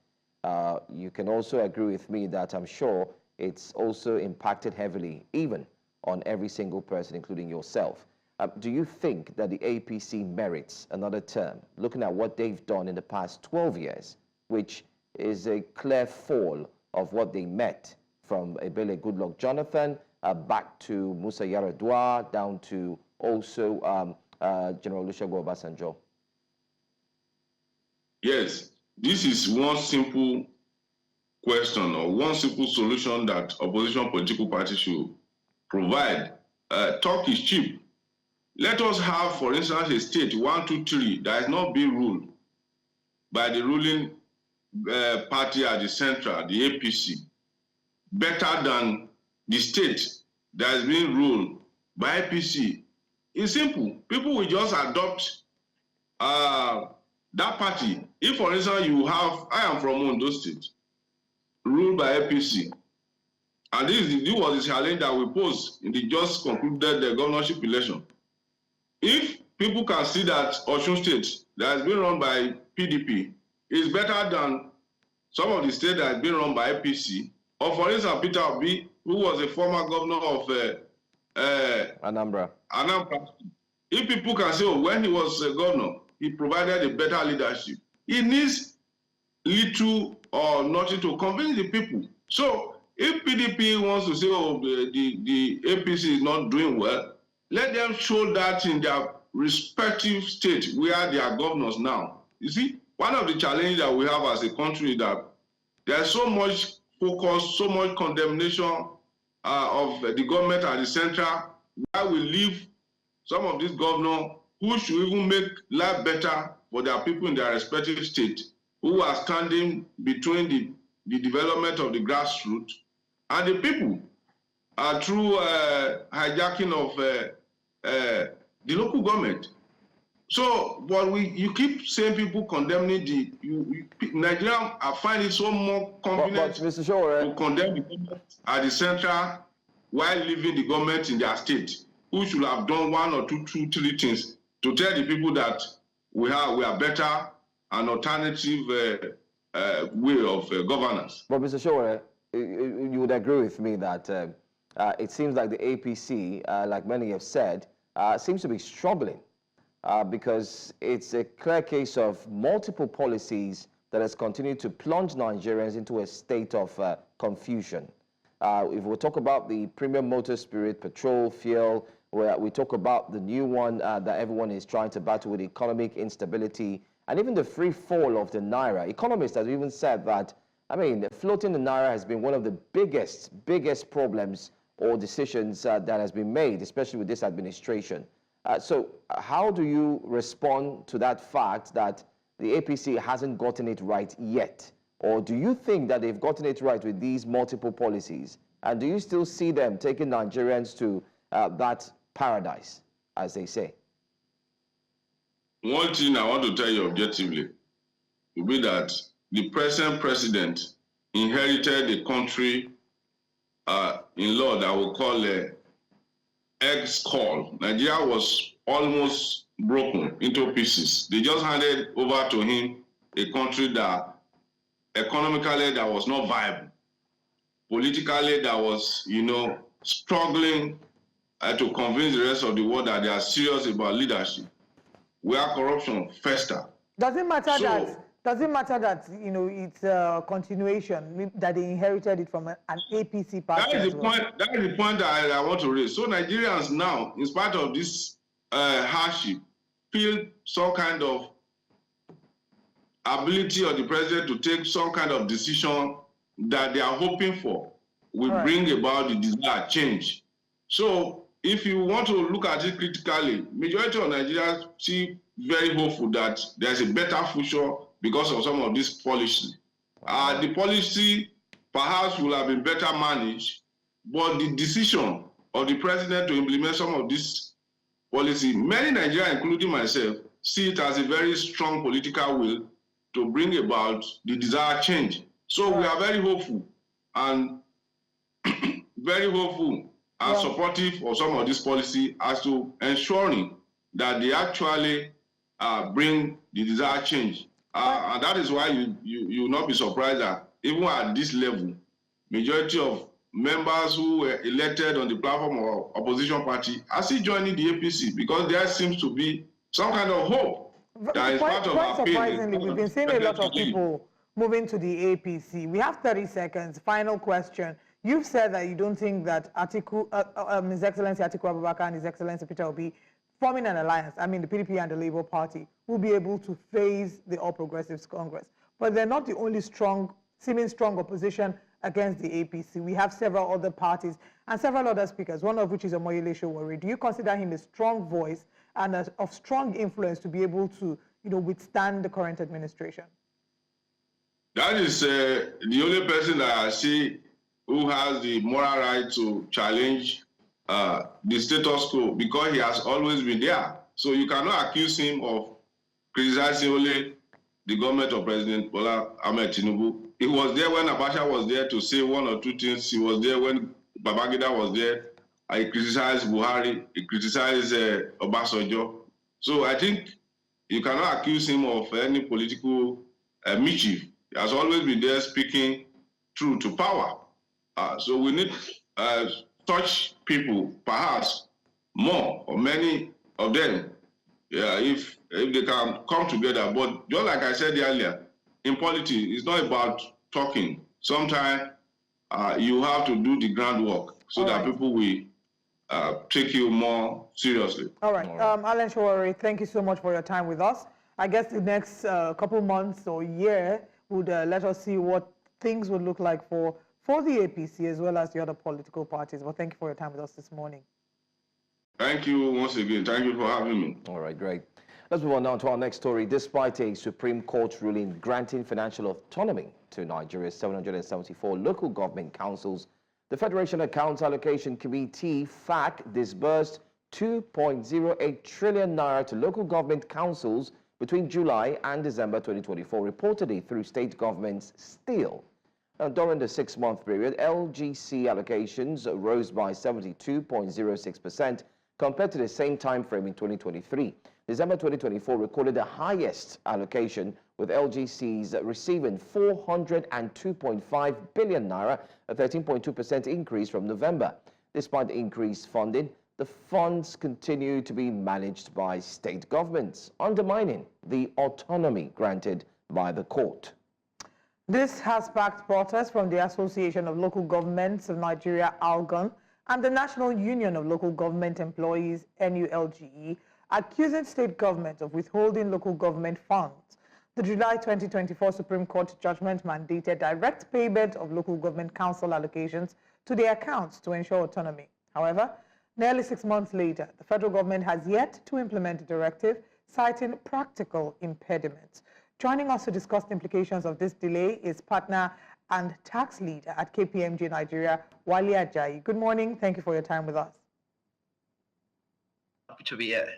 You can also agree with me that I'm sure it's also impacted heavily, even on every single person, including yourself. Do you think that the APC merits another term, looking at what they've done in the past 12 years, which is a clear fall of what they met from Ebele Goodluck Jonathan back to Musa Yar'Adua, down to also General Olusegun Obasanjo? Yes, this is one simple question or one simple solution that opposition political parties should provide. Talk is cheap. Let us have, for instance, a state, 1, 2, 3, that is not being ruled by the ruling party at the central, the APC, better than the state that is being ruled by APC. It's simple. People will just adopt that party. If, for instance, you have, I am from Ondo State, ruled by APC, and this was the challenge that we posed in the just concluded governorship election. If people can see that Osun State that has been run by PDP is better than some of the states that has been run by APC, or for instance, Peter Obi who was a former governor of Anambra. If people can say, oh, when he was a governor, he provided a better leadership, he needs little or nothing to convince the people. So if PDP wants to say, oh, the APC is not doing well, let them show that in their respective states where they are governors now. You see, one of the challenges that we have as a country is that there's so much focus, so much condemnation of the government at the center, where we leave some of these governors who should even make life better for their people in their respective states, who are standing between the development of the grassroots and the people through hijacking of the local government. So, but you keep saying people condemning Nigerians. I find it so more convenient Mr. Shore, to condemn the government at the center while leaving the government in their state, who should have done one or two, three things to tell the people that we are better, an alternative way of governance. But Mr. Shore, you would agree with me that it seems like the APC, like many have said, seems to be struggling because it's a clear case of multiple policies that has continued to plunge Nigerians into a state of confusion. If we talk about the premium motor spirit, petrol, fuel, where we talk about the new one that everyone is trying to battle with, economic instability, and even the free fall of the Naira. Economists have even said that, I mean, floating the Naira has been one of the biggest problems or decisions that has been made, especially with this administration. So how do you respond to that fact that the APC hasn't gotten it right yet? Or do you think that they've gotten it right with these multiple policies? And do you still see them taking Nigerians to that paradise, as they say? One thing I want to tell you objectively will be that the present president inherited a country in law that we call ex-call. Nigeria was almost broken into pieces. They just handed over to him a country that economically that was not viable, politically that was, struggling to convince the rest of the world that they are serious about leadership, where corruption fester. Does it matter that it's a continuation, that they inherited it from an APC party? That is the point that I want to raise. So Nigerians now, in spite of this hardship, feel some kind of ability of the president to take some kind of decision that they are hoping for will bring about the desired change. So if you want to look at it critically, majority of Nigerians see very hopeful that there's a better future because of some of this policy. The policy perhaps will have been better managed, but the decision of the president to implement some of this policy, many Nigerians, including myself, see it as a very strong political will to bring about the desired change. So we are very hopeful and supportive of some of this policy as to ensuring that they actually bring the desired change. And that is why you will not be surprised that even at this level, majority of members who were elected on the platform of opposition party are still joining the APC because there seems to be some kind of hope. That is part of our surprisingly, we've been seeing a lot of people moving to the APC. We have 30 seconds. Final question. You've said that you don't think that His Excellency Atiku Abubakar and His Excellency Peter Obi forming an alliance, I mean the PDP and the Labour Party, will be able to phase the All Progressives Congress. But they're not the only seeming strong opposition against the APC. We have several other parties and several other speakers, one of which is Omoyele Sowore. Do you consider him a strong voice and of strong influence to be able to, withstand the current administration? That is the only person that I see who has the moral right to challenge the status quo because he has always been there. So you cannot accuse him of criticizing only the government of President Bola Tinubu. He was there when Abacha was there to say one or two things. He was there when Babangida was there. He criticized Buhari. He criticized Obasanjo. So I think you cannot accuse him of any political mischief. He has always been there speaking true to power. So we need such people, perhaps more or many of them, if they can come together. But just like I said earlier, in politics, it's not about talking. Sometimes you have to do the groundwork so that people will take you more seriously. All right. Alan Shawari, thank you so much for your time with us. I guess the next couple months or year would let us see what things would look like for the APC as well as the other political parties. Well, thank you for your time with us this morning. Thank you once again. Thank you for having me. All right, great. Let's move on now to our next story. Despite a Supreme Court ruling granting financial autonomy to Nigeria's 774 local government councils, the Federation Accounts Allocation Committee, FAC, disbursed 2.08 trillion naira to local government councils between July and December 2024, reportedly through state governments still. During the 6-month period, LGC allocations rose by 72.06% compared to the same time frame in 2023. December 2024 recorded the highest allocation, with LGCs receiving 402.5 billion naira, a 13.2% increase from November. Despite the increased funding, the funds continue to be managed by state governments, undermining the autonomy granted by the court. This has sparked protests from the Association of Local Governments of Nigeria, ALGON, and the National Union of Local Government Employees, NULGE, accusing state governments of withholding local government funds. The July 2024 Supreme Court judgment mandated direct payment of local government council allocations to their accounts to ensure autonomy. However, nearly 6 months later, the federal government has yet to implement the directive, citing practical impediments. Joining us to discuss the implications of this delay is partner and tax leader at KPMG Nigeria, Wale Ajayi. Good morning. Thank you for your time with us. Happy to be here.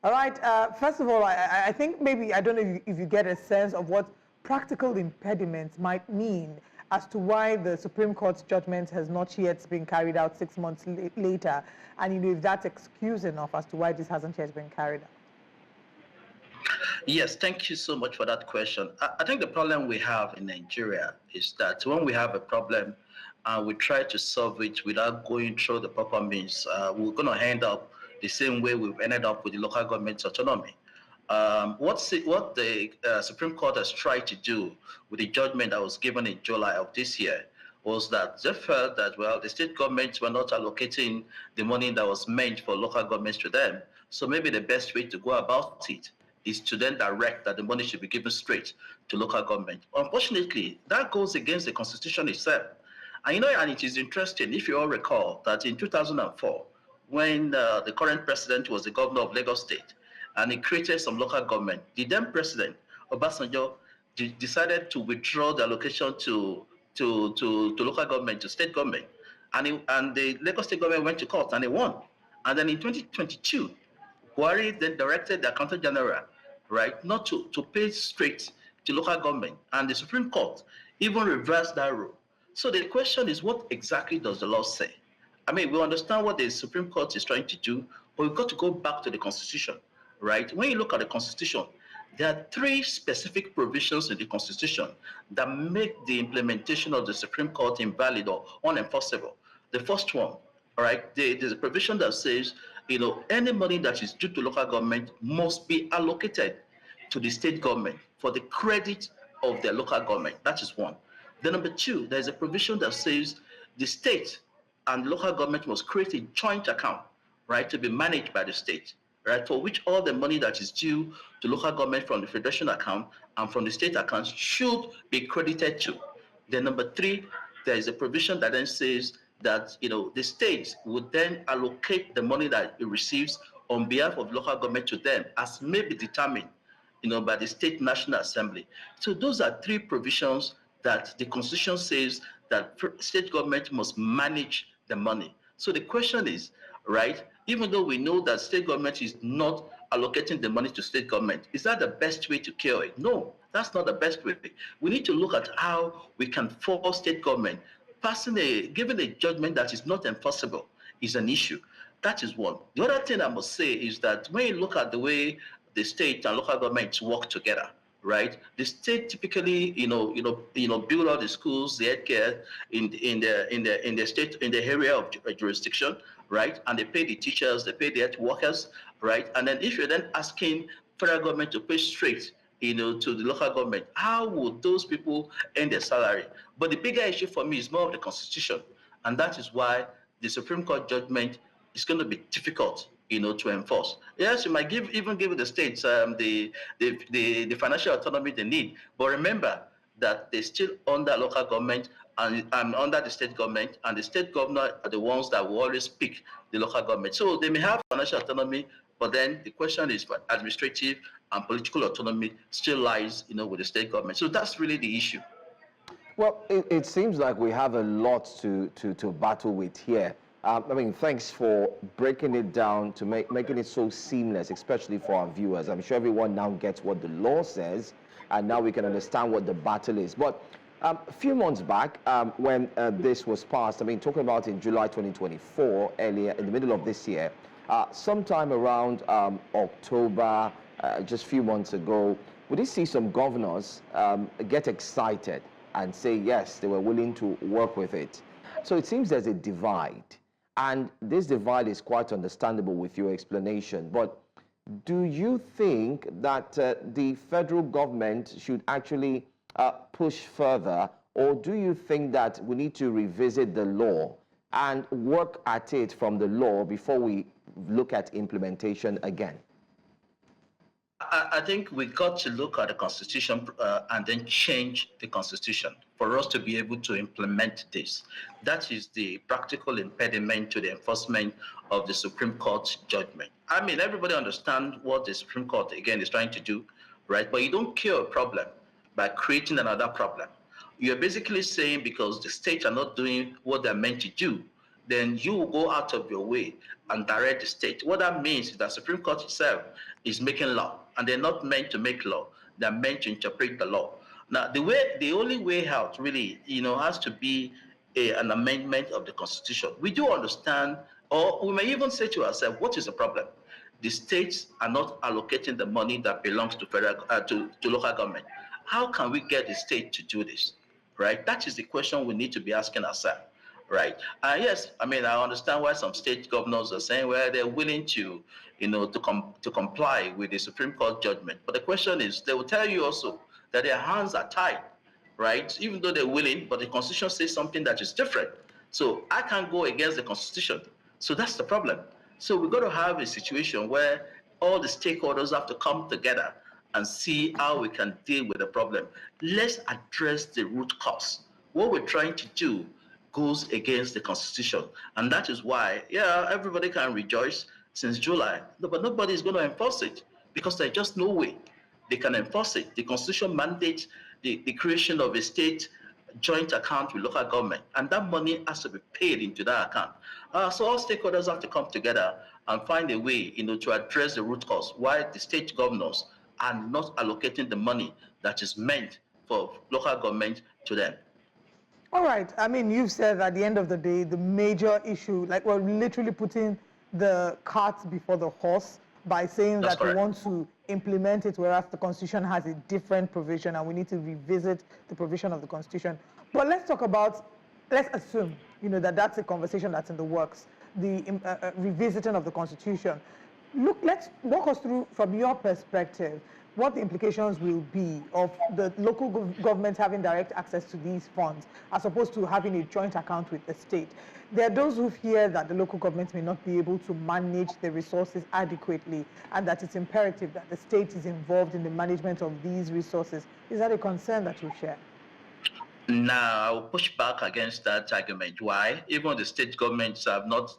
All right. First of all, I think maybe, I don't know if you get a sense of what practical impediments might mean as to why the Supreme Court's judgment has not yet been carried out 6 months later, and if that's excuse enough as to why this hasn't yet been carried out. Yes, thank you so much for that question. I think the problem we have in Nigeria is that when we have a problem and we try to solve it without going through the proper means, we're going to end up the same way we've ended up with the local government's autonomy. What the Supreme Court has tried to do with the judgment that was given in July of this year was that they felt that, well, the state governments were not allocating the money that was meant for local governments to them. So maybe the best way to go about it is to then direct that the money should be given straight to local government. Unfortunately, that goes against the Constitution itself. And and it is interesting, if you all recall, that in 2004, when the current president was the governor of Lagos State, and he created some local government, the then president, Obasanjo, decided to withdraw the allocation to local government, to state government. And the Lagos State government went to court and they won. And then in 2022, Buhari then directed the Accountant General, right, not to pay straight to local government. And the Supreme Court even reversed that rule. So the question is, what exactly does the law say? I mean, we understand what the Supreme Court is trying to do, but we've got to go back to the Constitution, right? When you look at the Constitution, there are 3 specific provisions in the Constitution that make the implementation of the Supreme Court invalid or unenforceable. The first one, all right, there's a provision that says, any money that is due to local government must be allocated to the state government for the credit of their local government. That is one. Then number 2, there's a provision that says the state and local government must create a joint account, right, to be managed by the state, right, for which all the money that is due to local government from the federation account and from the state accounts should be credited to. Then number 3, there is a provision that then says that the state would then allocate the money that it receives on behalf of local government to them as may be determined by the State National Assembly. So those are 3 provisions that the Constitution says that state government must manage the money. So the question is, right, even though we know that state government is not allocating the money to state government, is that the best way to cure it? No, that's not the best way. We need to look at how we can force state government. Giving a judgment that is not enforceable is an issue. That is one. The other thing I must say is that when you look at the way the state and local governments work together, right? The state typically, build all the schools, the healthcare in the state, in the area of jurisdiction, right? And they pay the teachers, they pay the health workers, right? And then if you're then asking federal government to pay straight, to the local government, how would those people earn their salary? But the bigger issue for me is more of the constitution, and that is why the Supreme Court judgment is going to be difficult, to enforce. Yes, you might even give the states the financial autonomy they need, but remember that they're still under local government and under the state government, and the state governor are the ones that will always pick the local government. So they may have financial autonomy, but then the question is for administrative and political autonomy still lies, with the state government. So that's really the issue. Well, it seems like we have a lot to battle with here. Thanks for breaking it down to making it so seamless, especially for our viewers. I'm sure everyone now gets what the law says, and now we can understand what the battle is. But a few months back, when this was passed, talking about in July 2024, earlier in the middle of this year, sometime around October, just a few months ago, we did see some governors get excited and say, yes, they were willing to work with it. So it seems there's a divide. And this divide is quite understandable with your explanation. But do you think that the federal government should actually push further? Or do you think that we need to revisit the law and work at it from the law before we look at implementation again? I think we got to look at the Constitution and then change the Constitution for us to be able to implement this. That is the practical impediment to the enforcement of the Supreme Court judgment. Everybody understands what the Supreme Court, again, is trying to do, right? But you don't cure a problem by creating another problem. You're basically saying because the states are not doing what they're meant to do, then you will go out of your way and direct the state. What that means is that Supreme Court itself is making law, and they're not meant to make law. They're meant to interpret the law. Now, the only way out really, has to be an amendment of the Constitution. We do understand, or we may even say to ourselves, what is the problem? The states are not allocating the money that belongs to federal to local government. How can we get the state to do this, right? That is the question we need to be asking ourselves. Right. Yes, I understand why some state governors are saying, well, they're willing to, to comply with the Supreme Court judgment. But the question is, they will tell you also that their hands are tied, right? Even though they're willing, but the Constitution says something that is different. So I can't go against the Constitution. So that's the problem. So we've got to have a situation where all the stakeholders have to come together and see how we can deal with the problem. Let's address the root cause. What we're trying to do goes against the Constitution. And that is why, everybody can rejoice since July, but nobody is going to enforce it because there's just no way they can enforce it. The Constitution mandates the creation of a state joint account with local government, and that money has to be paid into that account. So all stakeholders have to come together and find a way, to address the root cause, why the state governors are not allocating the money that is meant for local government to them. All right. You've said at the end of the day, the major issue, like we're literally putting the cart before the horse by saying that we want to implement it, whereas the Constitution has a different provision and we need to revisit the provision of the Constitution. But let's assume, that that's a conversation that's in the works, the revisiting of the Constitution. Look, let's walk us through, from your perspective, what the implications will be of the local government having direct access to these funds as opposed to having a joint account with the state. There are those who fear that the local government may not be able to manage the resources adequately and that it's imperative that the state is involved in the management of these resources. Is that a concern that you share? Now, I will push back against that argument. Why? Even the state governments have not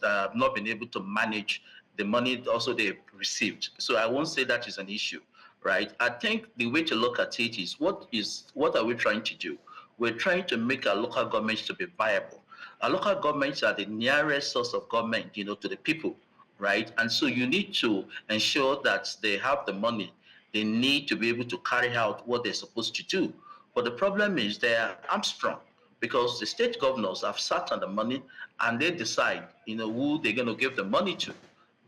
been able to manage the money also they've received. So I won't say that is an issue. Right? I think the way to look at it is what are we trying to do? We're trying to make our local governments to be viable. Our local governments are the nearest source of government, to the people, right? And so you need to ensure that they have the money they need to be able to carry out what they're supposed to do. But the problem is they are hamstrung because the state governors have sat on the money and they decide, who they're going to give the money to.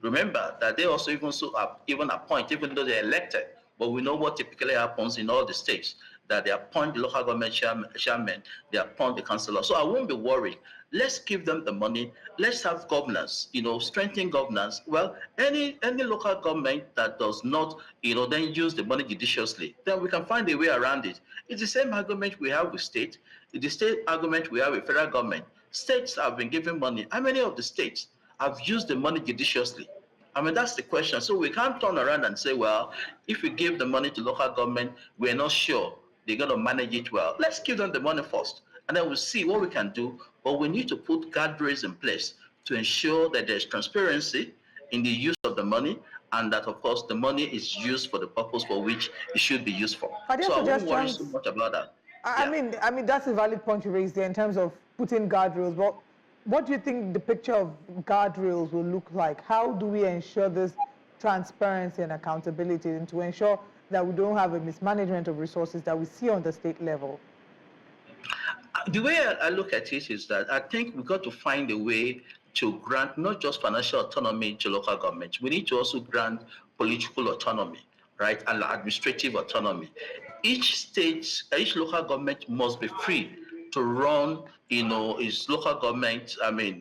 Remember that they also even appoint, even though they're elected but we know what typically happens in all the states, that they appoint the local government chairman, they appoint the councillor. So I won't be worried. Let's give them the money. Let's have governance, strengthen governance. Well, any local government that does not, then use the money judiciously, then we can find a way around it. It's the same argument we have with state. It's the state argument we have with federal government. States have been given money. How many of the states have used the money judiciously? I mean, that's the question. So we can't turn around and say, well, if we give the money to local government, we're not sure they're going to manage it well. Let's give them the money first, and then we'll see what we can do. But we need to put guardrails in place to ensure that there's transparency in the use of the money, and that, of course, the money is used for the purpose for which it should be used for. So I won't worry so much about that. I mean, that's a valid point you raised there in terms of putting guardrails. But what do you think the picture of guardrails will look like? How do we ensure this transparency and accountability, and to ensure that we don't have a mismanagement of resources that we see on the state level? The way I look at it is that I think we've got to find a way to grant not just financial autonomy to local governments. We need to also grant political autonomy, right, and administrative autonomy. Each local government must be free to run, its local government,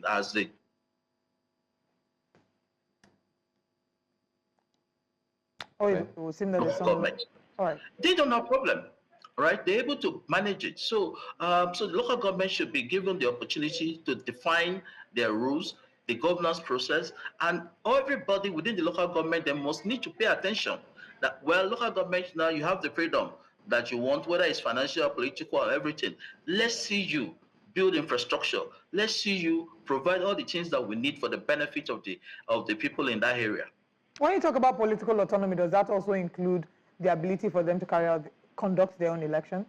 as the it will seem that government. All right. They don't have problem, right? They're able to manage it. So, so the local government should be given the opportunity to define their rules, the governance process, and everybody within the local government, they must need to pay attention that, well, local government, now you have the freedom that you want, whether it's financial, political, or everything. Let's see you build infrastructure. Let's see you provide all the things that we need for the benefit of the people in that area. When you talk about political autonomy, does that also include the ability for them to conduct their own elections?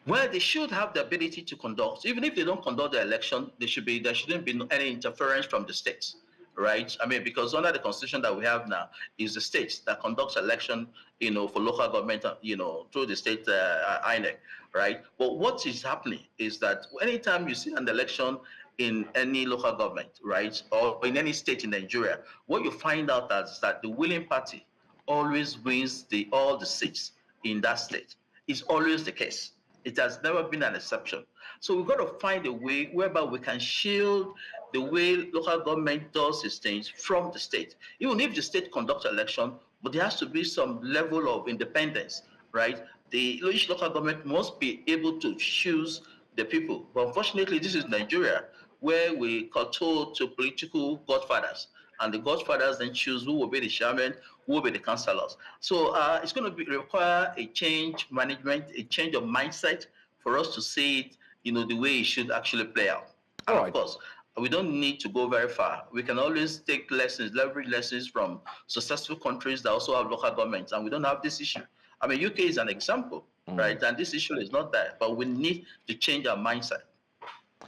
Well, they should have the ability to conduct. Even if they don't conduct the election, there shouldn't be any interference from the states, right? I mean, because under the constitution that we have now, is the states that conducts election, for local government, through the state INEC, right? But what is happening is that anytime you see an election in any local government, right, or in any state in Nigeria, what you find out is that the winning party always wins all the seats in that state. It's always the case. It has never been an exception. So we've got to find a way whereby we can shield the way local government does its things from the state. Even if the state conducts election, but there has to be some level of independence, right? Each local government must be able to choose the people. But unfortunately, this is Nigeria, where we kowtow to political godfathers, and the godfathers then choose who will be the chairman, who will be the councillors. So it's going to require a change management, a change of mindset for us to see it, the way it should actually play out. And of course, we don't need to go very far. We can always take leverage lessons from successful countries that also have local governments, and we don't have this issue. I mean, UK is an example, right? And this issue is not there, but we need to change our mindset.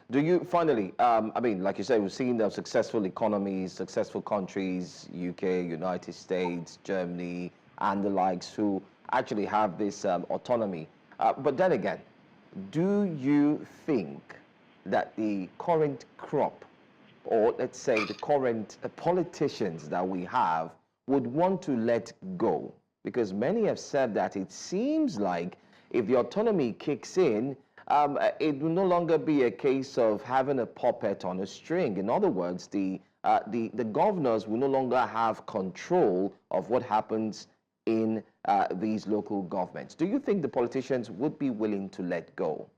Do you finally, like you said, we've seen the successful economies, successful countries, UK, United States, Germany, and the likes, who actually have this autonomy. But then again, do you think that the current crop, or let's say the current politicians that we have, would want to let go? Because many have said that it seems like if the autonomy kicks in, it will no longer be a case of having a puppet on a string. In other words, the governors will no longer have control of what happens in these local governments. Do you think the politicians would be willing to let go?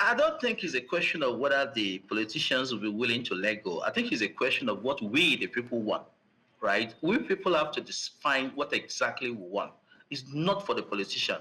I don't think it's a question of whether the politicians will be willing to let go. I think it's a question of what we, the people, want, right? We people have to define what exactly we want. It's not for the politician.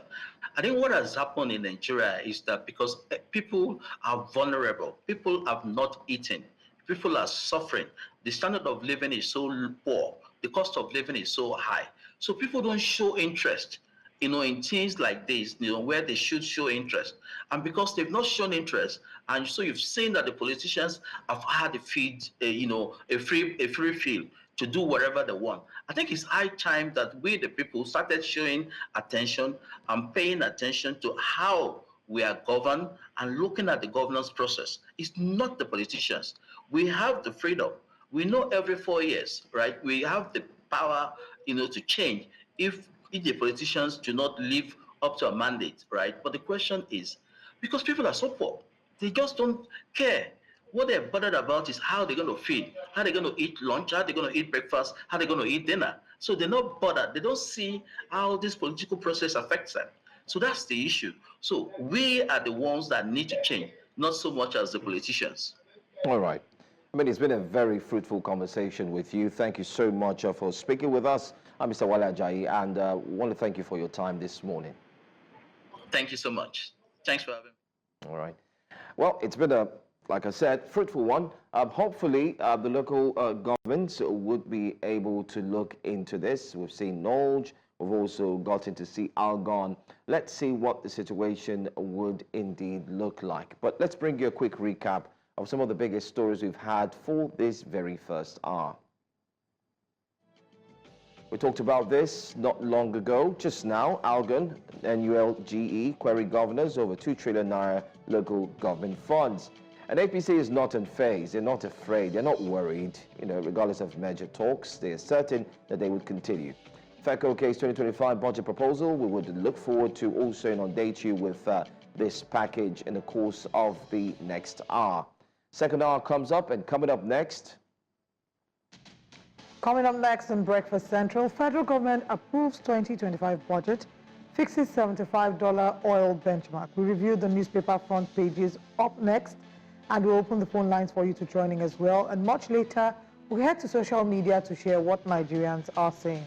I think what has happened in Nigeria is that because people are vulnerable, people have not eaten, people are suffering, the standard of living is so poor, the cost of living is so high. So people don't show interest, in things like this, where they should show interest. And because they've not shown interest, and so you've seen that the politicians have had a free field to do whatever they want. I think it's high time that we, the people, started showing attention and paying attention to how we are governed and looking at the governance process. It's not the politicians. We have the freedom. We know every 4 years, right? We have the power, to change if the politicians do not live up to a mandate, right? But the question is, because people are so poor, they just don't care. What they're bothered about is how they're going to feed, how they're going to eat lunch, how they're going to eat breakfast, how they're going to eat dinner. So they're not bothered. They don't see how this political process affects them. So that's the issue. So we are the ones that need to change, not so much as the politicians. All right. I mean, it's been a very fruitful conversation with you. Thank you so much for speaking with us. I'm Mr. Wale Ajayi, and want to thank you for your time this morning. Thank you so much. Thanks for having me. All right. Well, it's been a, like I said, fruitful one. Hopefully, the local governments would be able to look into this. We've seen Nolge. We've also gotten to see Algon. Let's see what the situation would indeed look like. But let's bring you a quick recap of some of the biggest stories we've had for this very first hour. We talked about this not long ago, just now. Algon, NULGE, query governors over 2 trillion naira local government funds. And APC is not unfazed. They're not afraid. They're not worried. Regardless of major talks, they are certain that they would continue. FECO case 2025 budget proposal, we would look forward to also inundate you with this package in the course of the next hour. Second hour comes up, and coming up next on Breakfast Central, federal government approves 2025 budget, fixes $75 oil benchmark. We review the newspaper front pages up next, and we'll open the phone lines for you to join in as well. And much later, we'll head to social media to share what Nigerians are saying.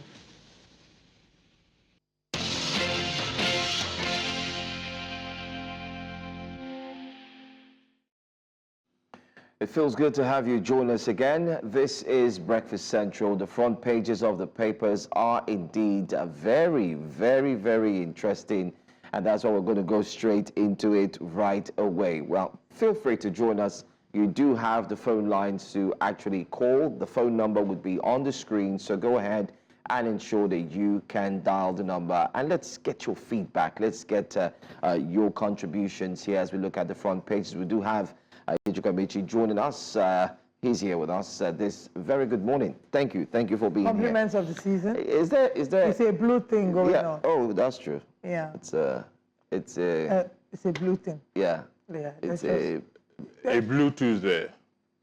It feels good to have you join us again. This is Breakfast Central. The front pages of the papers are indeed very, very, very interesting. And that's why we're going to go straight into it right away. Well, feel free to join us. You do have the phone lines to actually call. The phone number would be on the screen. So go ahead and ensure that you can dial the number. And let's get your feedback. Let's get your contributions here as we look at the front pages. We do have Ejikamichi joining us. He's here with us this very good morning. Thank you for being Compliments here. of the season. Is there? It's a blue thing going on. Oh, that's true. Yeah. It's a blue thing. Yeah. Yeah. It's a Blue Tuesday.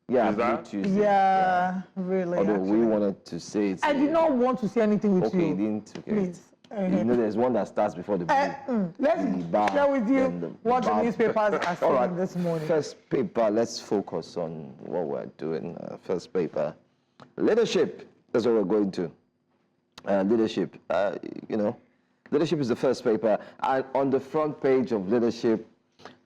Yeah, Is that? Blue Tuesday. Yeah, really. Although actually. we wanted to say it's I did not want to say anything with okay, you. didn't okay. Please. There's one that starts before the blue. Let's share with you what the newspapers are saying right. this morning. First paper, let's focus on what we're doing. First paper, leadership. That's what we're going to. Leadership. Leadership is the first paper. And on the front page of leadership,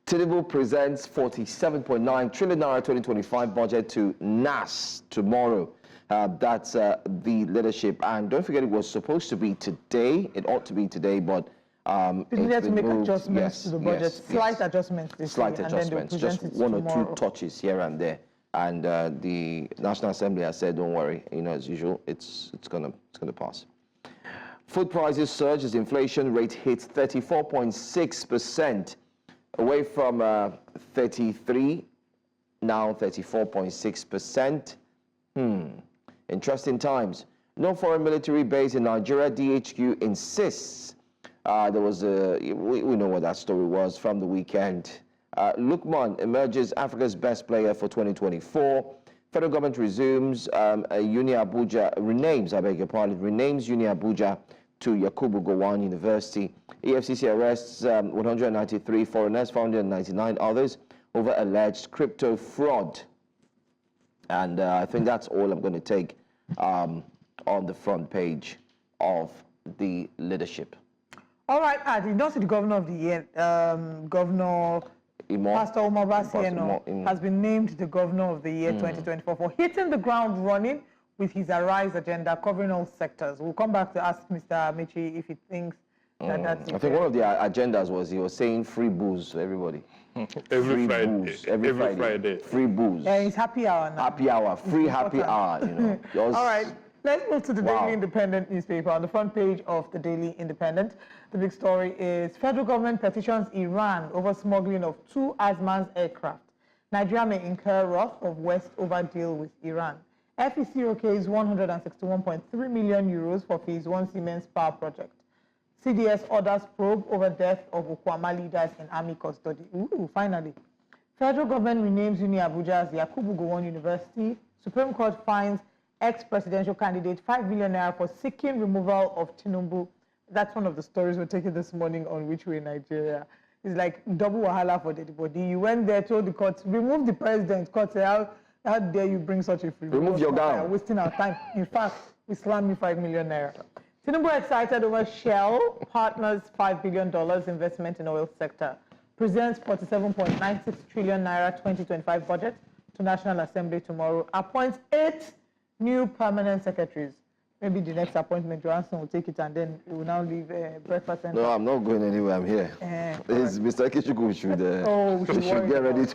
Tinubu presents 47.9 trillion naira 2025 budget to NAS tomorrow. That's the leadership. And don't forget, it was supposed to be today. It ought to be today, but Did you have to make moved. adjustments to the budget? Yes, Slight adjustments this slight year, adjustments, and then just they'll present one it or tomorrow. two touches here and there. And the National Assembly has said, don't worry, as usual, it's gonna pass. Food prices surge as inflation rate hits 34.6%, away from 33, now 34.6%. Interesting times. No foreign military base in Nigeria. DHQ insists. There was we know what that story was from the weekend. Lukman emerges Africa's best player for 2024. Federal government renames Uni Abuja to Yakubu Gowon University. EFCC arrests 193 foreigners, 499 others over alleged crypto fraud. And I think that's all I'm going to take on the front page of the leadership. All right, Adi, not the governor of the year, Governor Pastor Omar Basieno has been named the governor of the year 2024 for hitting the ground running with his Arise agenda covering all sectors. We'll come back to ask Mr. Michi if he thinks that that's I think one of the agendas was he was saying free booze to everybody. Every Free Friday. booze, every Friday. Free booze. Yeah, it's happy hour now. Happy hour, free happy hour, Just, all right, let's move to the Wow. Daily Independent newspaper. On the front page of the Daily Independent, the big story is federal government petitions Iran over smuggling of 2 Asman's aircraft. Nigeria may incur wrath of West over deal with Iran. FEC okays 161.3 million euros for Phase 1 Siemens power project. CDS orders probe over death of Okwama leaders in army custody. Ooh, finally. Federal government renames Uni Abuja as Yakubu Gowon University. Supreme Court finds ex-presidential candidate 5 billion naira for seeking removal of Tinubu. That's one of the stories we're taking this morning on Which Way Nigeria. It's like double wahala for the body. You went there, told the court, remove the president. Court said, how dare you bring such a free? Remove your gown. We're wasting our time. In fact, we slammed you 5 million naira. Tinubu excited over Shell partners $5 billion investment in oil sector. Presents 47.96 trillion naira 2025 budget to National Assembly tomorrow. Appoints 8 new permanent secretaries. Maybe the next appointment, Johansson will take it and then we will now leave breakfast center. No, I'm not going anywhere. I'm here. It's Mr. Kichuku should get ready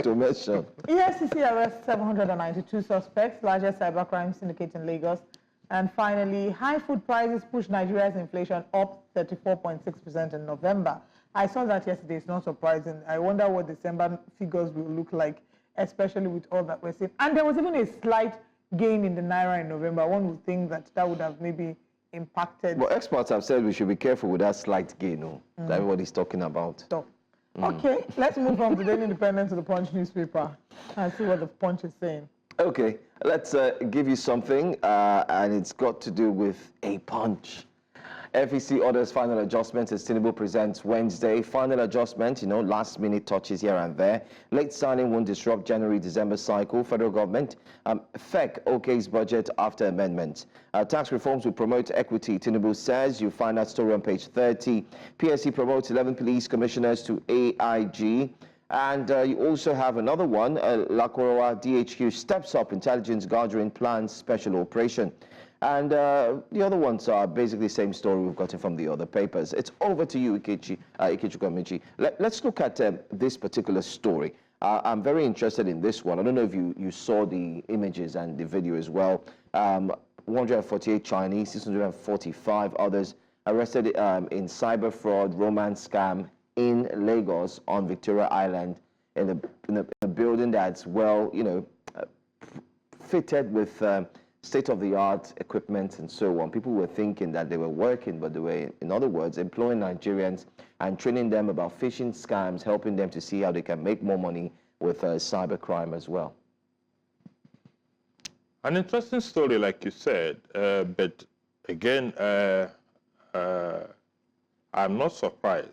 to mention. EFCC arrests 792 suspects, largest cybercrime syndicate in Lagos. And finally, high food prices push Nigeria's inflation up 34.6% in November. I saw that yesterday. It's not surprising. I wonder what December figures will look like, especially with all that we're seeing. And there was even a slight gain in the naira in November. One would think that that would have maybe impacted. Well, experts have said we should be careful with that slight gain, that everybody's talking about. So, okay, let's move from the Daily Independent to the Punch newspaper and see what the Punch is saying. Okay, let's give you something, and it's got to do with a punch. FEC orders final adjustment as Tinubu presents Wednesday. Final adjustment, last minute touches here and there. Late signing won't disrupt January-December cycle. Federal government, FEC OK's budget after amendment. Tax reforms will promote equity, Tinubu says. You find that story on page 30. PSC promotes 11 police commissioners to AIG. And you also have another one, Lakorowa DHQ steps up intelligence gathering plans special operation. And the other ones are basically the same story we've gotten from the other papers. It's over to you, Ikechukwu. Let's look at this particular story. I'm very interested in this one. I don't know if you saw the images and the video as well. 148 Chinese, 645 others arrested in cyber fraud, romance scam in Lagos on Victoria Island in a building that's well, fitted with state-of-the-art equipment and so on. People were thinking that they were working, but they were, in other words, employing Nigerians and training them about phishing scams, helping them to see how they can make more money with cybercrime as well. An interesting story, like you said, but again, I'm not surprised.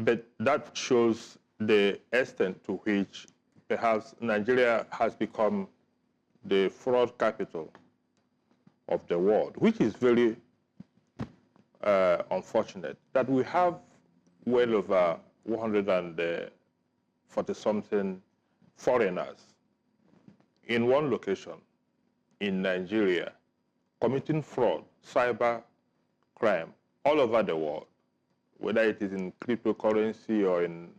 But that shows the extent to which perhaps Nigeria has become the fraud capital of the world, which is very unfortunate. That we have well over 140-something foreigners in one location in Nigeria committing fraud, cyber crime all over the world, whether it is in cryptocurrency or in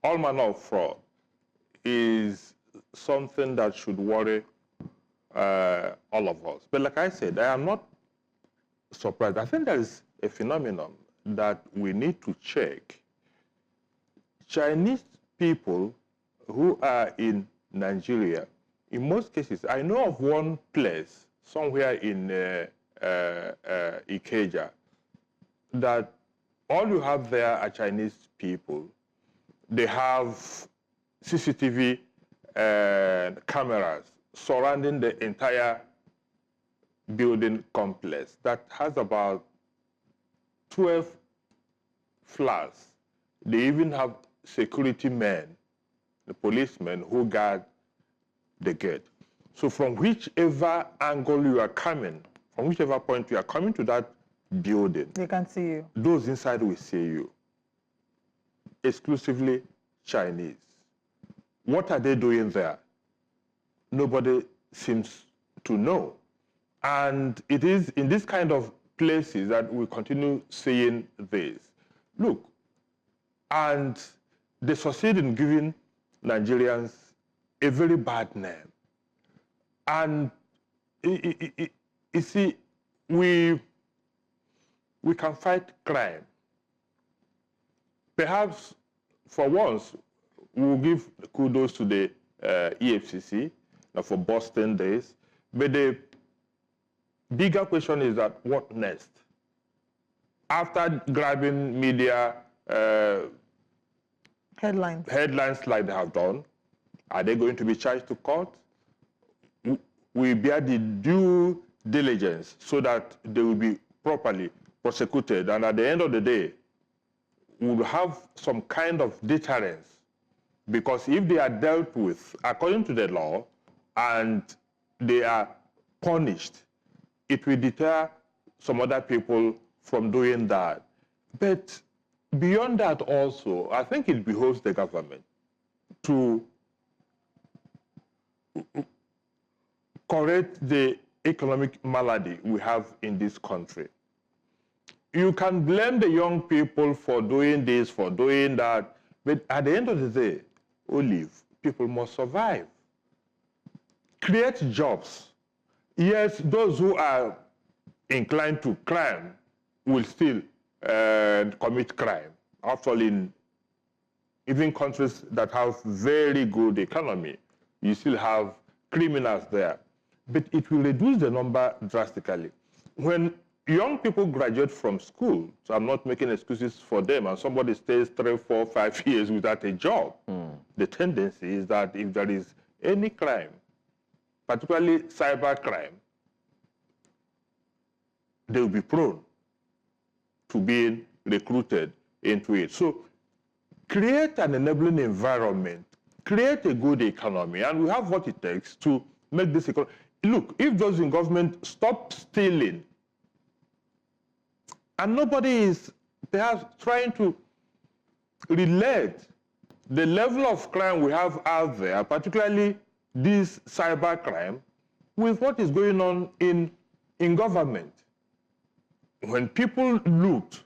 all manner of fraud, is something that should worry all of us. But like I said, I am not surprised. I think there is a phenomenon that we need to check. Chinese people who are in Nigeria, in most cases, I know of one place somewhere in Ikeja that all you have there are Chinese people. They have CCTV cameras surrounding the entire building complex that has about 12 flats. They even have security men, the policemen who guard the gate. So from whichever angle you are coming, from whichever point you are coming to that building, they can see you. Those inside will see you. Exclusively Chinese. What are they doing there? Nobody seems to know. And it is in this kind of places that we continue seeing this. Look, and they succeed in giving Nigerians a very bad name. And you see, we can fight crime. Perhaps for once, we'll give kudos to the EFCC for busting this. But the bigger question is that what next? After grabbing media headlines like they have done, are they going to be charged to court? We bear the due diligence so that they will be properly prosecuted, and at the end of the day, we will have some kind of deterrence, because if they are dealt with according to the law and they are punished, it will deter some other people from doing that. But beyond that also, I think it behoves the government to correct the economic malady we have in this country. You can blame the young people for doing this, for doing that, but at the end of the day, Olive, people must survive. Create jobs. Yes, those who are inclined to crime will still commit crime. After all, in even countries that have very good economy, you still have criminals there. But it will reduce the number drastically. When young people graduate from school, so I'm not making excuses for them, and somebody stays 3, 4, 5 years without a job, the tendency is that if there is any crime, particularly cyber crime, they will be prone to being recruited into it. So create an enabling environment, create a good economy, and we have what it takes to make this economy. Look, if those in government stop stealing, and nobody is perhaps trying to relate the level of crime we have out there, particularly this cyber crime, with what is going on in government. When people loot,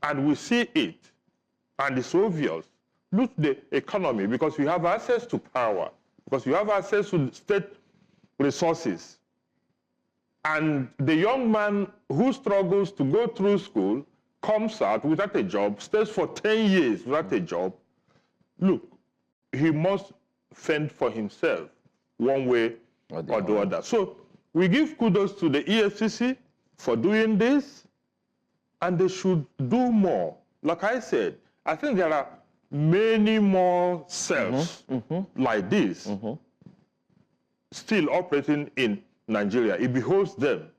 and we see it, and it's obvious, loot the economy, because you have access to power, because you have access to state resources. And the young man who struggles to go through school comes out without a job, stays for 10 years without a job. Look, he must fend for himself one way or the other. So we give kudos to the EFCC for doing this, and they should do more. Like I said, I think there are many more cells like this still operating in Nigeria. It behoves them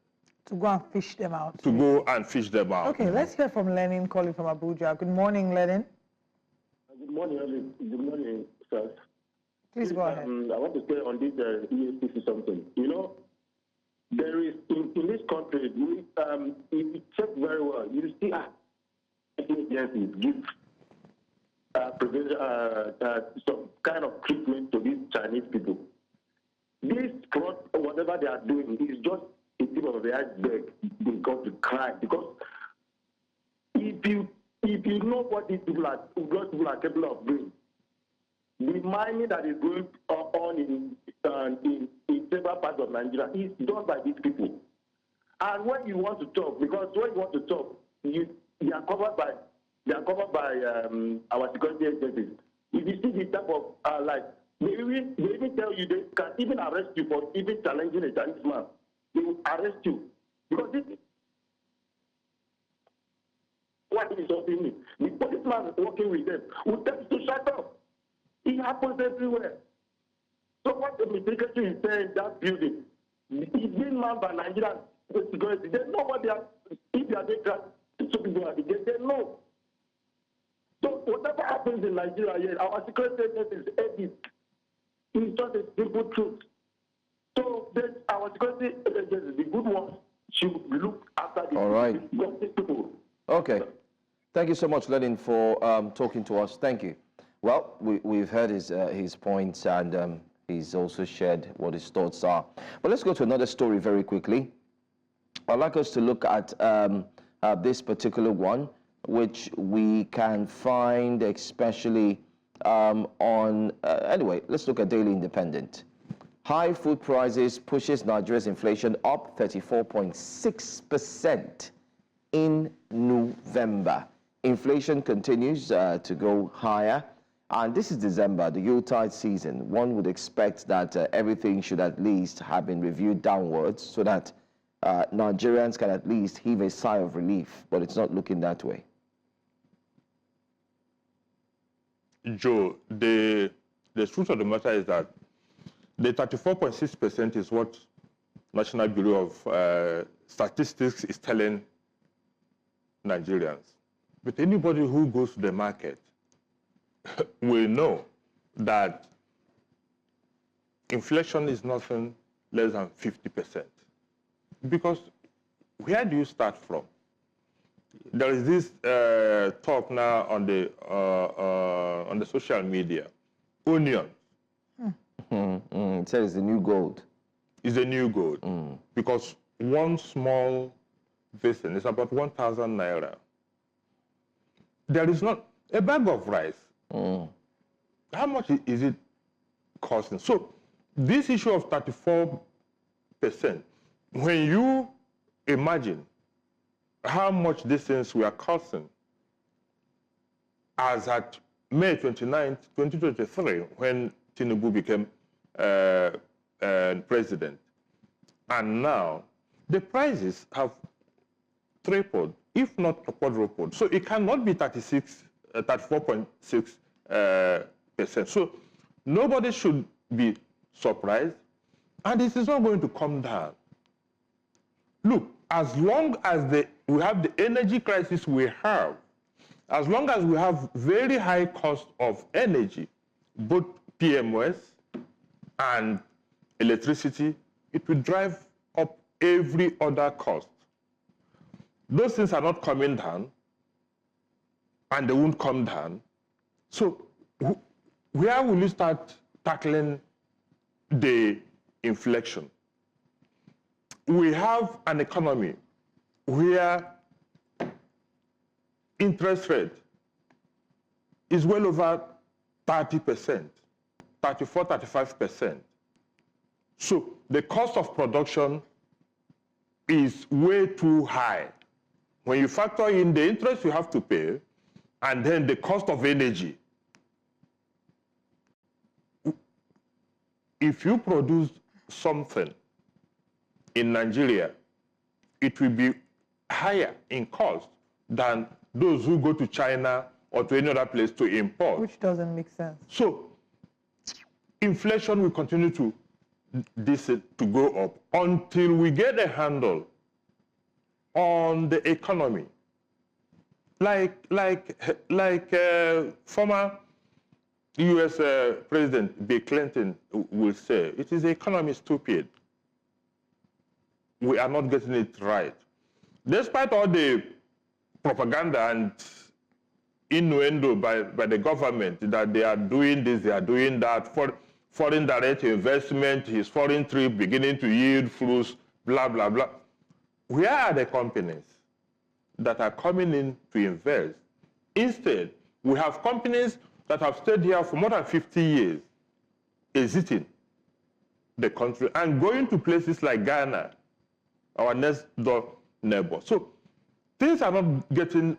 to go and fish them out. To go and fish them out. Okay, let's hear from Lenin calling from Abuja. Good morning, Lenin. Good morning, Ali. Good morning, sir. Please go ahead. I want to say on this EFCC something. You know, there is, in this country, if you check very well, you see agencies give some kind of treatment to these Chinese people. This fraud, whatever they are doing, is just a tip of the iceberg because to crime. Because if you know what these people are capable of doing, the mining that is going on in several parts of Nigeria is done by these people. And when you want to talk, because when you want to talk, they are covered by our security agencies. If you see the type of they even tell you they can even arrest you for even challenging a Chinese man. They will arrest you. Because this is what is happening. The policeman working with them will tell you to shut up. It happens everywhere. So what the secretary is saying, that building, it's being manned by Nigerian security. They know what they are, if they are they know. So whatever happens in Nigeria here, our security agencies edit. It's just a simple truth. So our security agencies, the good ones, should look after the All right. people. Okay. Thank you so much, Lenin, for talking to us. Thank you. Well, we've heard his points, and he's also shared what his thoughts are. But let's go to another story very quickly. I'd like us to look at this particular one, which we can find especially anyway, let's look at Daily Independent. High food prices pushes Nigeria's inflation up 34.6% in November. Inflation continues to go higher, And this is December, the Yuletide season. One would expect that everything should at least have been reviewed downwards so that Nigerians can at least heave a sigh of relief, but it's not looking that way. Joe, the truth of the matter is that the 34.6% is what National Bureau of Statistics is telling Nigerians. But anybody who goes to the market will know that inflation is nothing less than 50%. Because where do you start from? There is this talk now on the social media. Onion. It says the new gold. Is the new gold. Because one small vessel is about 1,000 naira. There is not a bag of rice. How much is it costing? So this issue of 34%, when you imagine how much these things were costing as at May 29th, 2023, when Tinubu became president, and now the prices have tripled, if not quadrupled. So it cannot be 34.6%. So nobody should be surprised, and it is not going to come down. Look, as long as we have the energy crisis we have, as long as we have very high cost of energy, both PMOS and electricity, it will drive up every other cost. Those things are not coming down, and they won't come down. So where will you start tackling the inflation? We have an economy where interest rate is well over 30%, 34, 35%. So the cost of production is way too high. When you factor in the interest you have to pay, and then the cost of energy, if you produce something in Nigeria, it will be higher in cost than those who go to China or to any other place to import. Which doesn't make sense. So inflation will continue to go up until we get a handle on the economy. Like former U.S. President Bill Clinton will say, it is the economy stupid. We are not getting it right. Despite all the propaganda and innuendo by the government that they are doing this, they are doing that, for foreign direct investment, his foreign trip beginning to yield fruits, blah, blah, blah. Where are the companies that are coming in to invest? Instead, we have companies that have stayed here for more than 50 years, exiting the country and going to places like Ghana, our next door neighbor. So things are not getting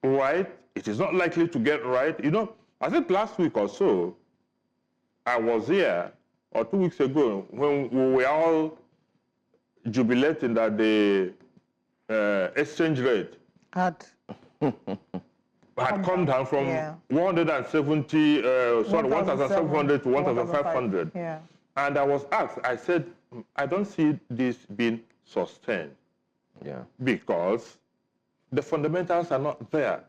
right. It is not likely to get right. You know, I think last week or so, I was here, or 2 weeks ago, when we were all jubilating that the exchange rate Had come down from 170, 1,700 to 1,500. Yeah. And I was asked, I said, I don't see this being sustained. Yeah. Because the fundamentals are not there.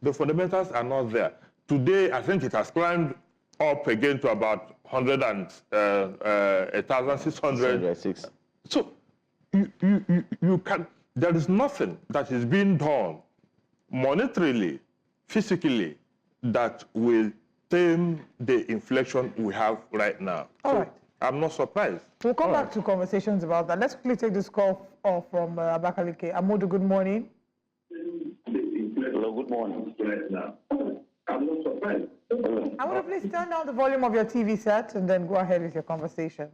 The fundamentals are not there. Today, I think it has climbed up again to about 1,600. So you can, there is nothing that is being done monetarily, physically, that will tame the inflation we have right now. All so right. I'm not surprised. We'll come back to conversations about that. Let's quickly take this call from Abakaliki. Amodu, good morning. Hello, good morning. I'm not surprised. Amodu, please turn down the volume of your TV set and then go ahead with your conversation.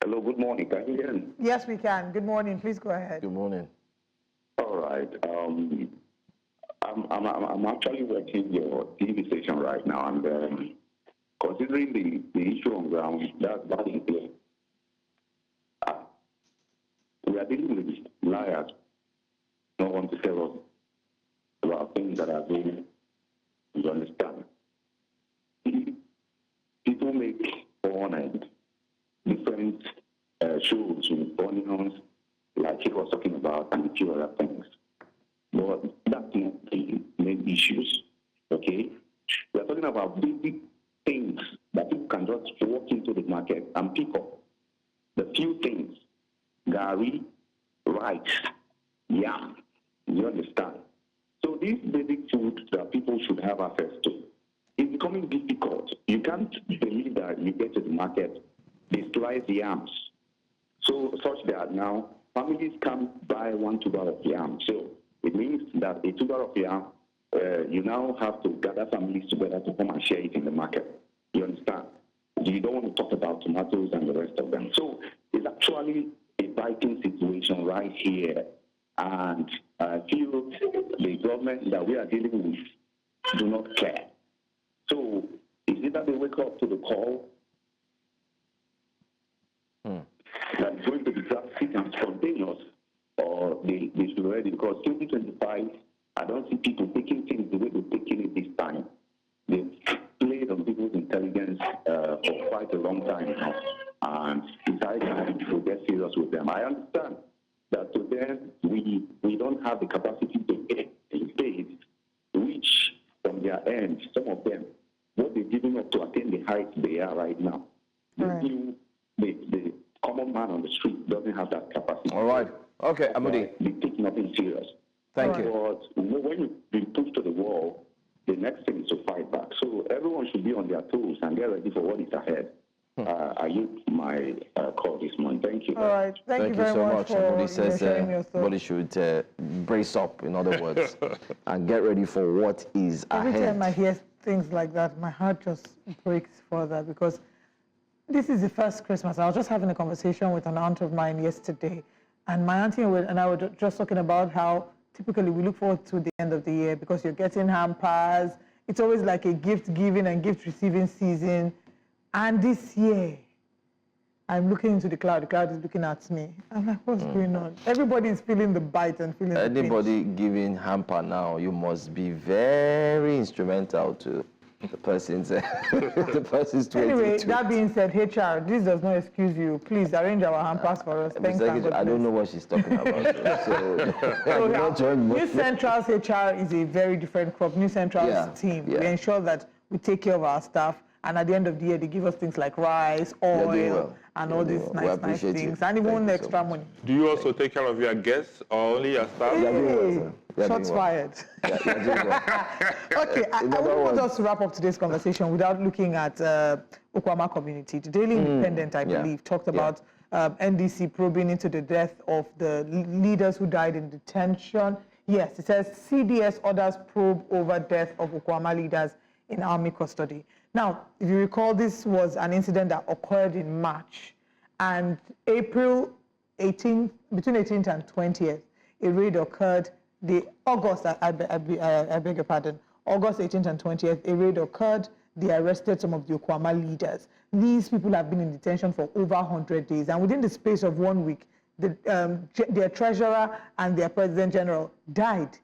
Hello, good morning. Can you hear me? Yes, we can. Good morning. Please go ahead. Good morning. All All right. I'm actually watching your TV station right now, and considering the issue on ground, that's very clear. We are dealing with liars. No one to tell us about things that are going. You understand? People make fun and different shows with onions, like he was talking about, and a few other things. But that's not the main issues, okay? We're talking about basic things that people can just walk into the market and pick up. The few things, gari, rice, yam, you understand? So these basic foods that people should have access to, it's becoming difficult. You can't believe that you get to the market, they slice yams. So such that now families can't buy 1 tuber of yam. So it means that a tuber of yam, you now have to gather families together to come and share it in the market. You understand? You don't want to talk about tomatoes and the rest of them. So it's actually a biting situation right here. And I feel the government that we are dealing with do not care. So is it that they wake up to the call that it's going to be drastic and spontaneous, or they should already, because 2025, I don't see people taking things the way they're taking it this time. They've played on people's intelligence for quite a long time now, and it's high time to get serious with them. I understand that to them, we don't have the capacity to get paid, which from their end, some of them, what they're giving up to attain the heights they are right now. Right. The common man on the street doesn't have that capacity. All right. Okay, Amudi. They take nothing serious. Thank you. But when you've been pushed to the wall, the next thing is to fight back. So everyone should be on their toes and get ready for what is ahead. I use my call this morning. Thank you. All right. Thank you very so much for Amudi says sharing your thoughts. everybody should brace up, in other words, and get ready for what is Every ahead. time I hear things like that, my heart just breaks further, because this is the first Christmas. I was just having a conversation with an aunt of mine yesterday, and my auntie and I were just talking about how typically we look forward to the end of the year because you're getting hampers. It's always like a gift giving and gift receiving season. And this year, I'm looking into the cloud is looking at me. I'm like, what's going on? Everybody is feeling the bite and feeling the pinch. Anybody giving hamper now, you must be very instrumental to the person's the person's 20. Anyway, that being said, HR, this does not excuse you. Please arrange our hampers for us. Thanks. I don't know what she's talking about. So New Central's HR is a very different crop. New Central's team. Yeah. We ensure that we take care of our staff, and at the end of the year, they give us things like rice, oil, and all these nice things, and even extra money. Do you also take care of your guests or only your staff? Hey, shots fired. Okay, I wouldn't want us to wrap up today's conversation without looking at Okwama community. The Daily Independent, I believe, talked about NDC probing into the death of the leaders who died in detention. Yes, it says CDS orders probe over death of Okwama leaders in army custody. Now, if you recall, this was an incident that occurred in March, and April 18th, between 18th and 20th, a raid occurred. I beg your pardon, August 18th and 20th, a raid occurred. They arrested some of the Okwama leaders. These people have been in detention for over 100 days, and within the space of 1 week, their treasurer and their president general died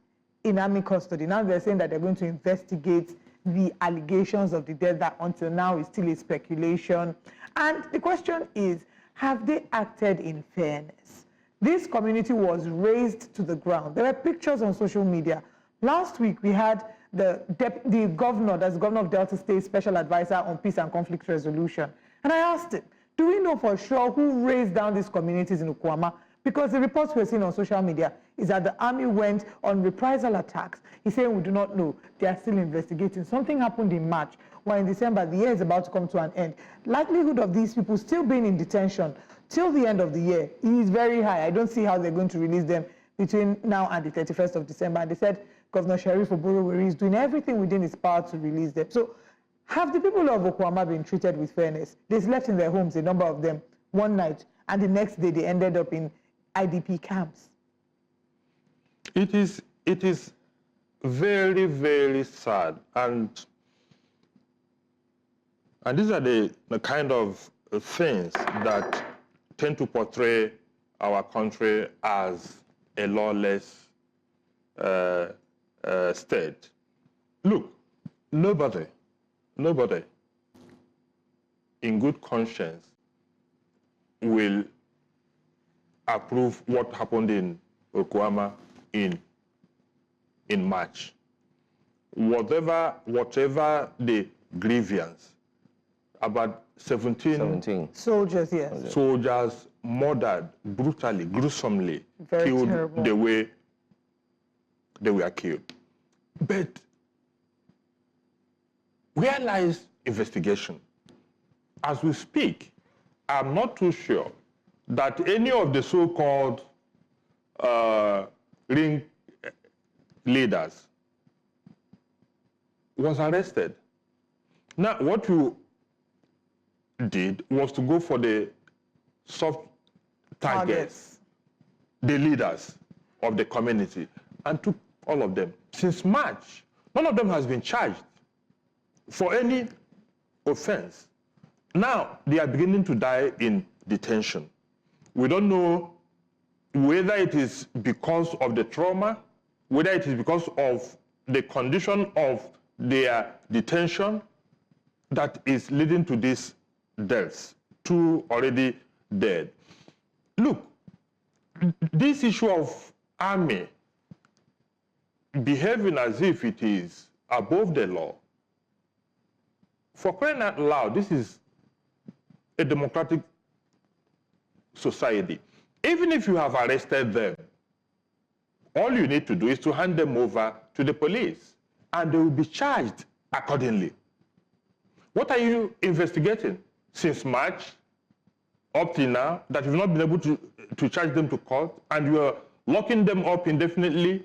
in army custody. Now they're saying that they're going to investigate the allegations of the death that until now is still a speculation. And the question is, have they acted in fairness? This community was razed to the ground. There were pictures on social media. Last week, we had the governor, that's the governor of Delta State, special advisor on peace and conflict resolution. And I asked him, do we know for sure who raised down these communities in Okwama? Because the reports we're seeing on social media is that the army went on reprisal attacks. He's saying we do not know. They are still investigating. Something happened in March, while in December, the year is about to come to an end. Likelihood of these people still being in detention till the end of the year is very high. I don't see how they're going to release them between now and the 31st of December. And they said Governor Sheriff Oboroweri is doing everything within his power to release them. So have the people of Okwama been treated with fairness? They slept in their homes, a number of them, one night, and the next day they ended up in IDP camps. It is very, very sad, and these are the kind of things that tend to portray our country as a lawless state. Look, nobody in good conscience will approve what happened in Okwama in March. Whatever the grievance, about 17 soldiers, yes. Soldiers murdered brutally, gruesomely, Very killed terrible. the way they were killed. But where lies investigation? As we speak, I'm not too sure that any of the so-called ring leaders was arrested. Now, what you did was to go for the soft targets, the leaders of the community, and took all of them. Since March, none of them has been charged for any offense. Now, they are beginning to die in detention. We don't know whether it is because of the trauma, whether it is because of the condition of their detention that is leading to these deaths. 2 already dead. Look, this issue of army behaving as if it is above the law, for crying out loud, this is a democratic society. Even if you have arrested them, all you need to do is to hand them over to the police, and they will be charged accordingly. What are you investigating since March up till now that you've not been able to charge them to court, and you are locking them up indefinitely?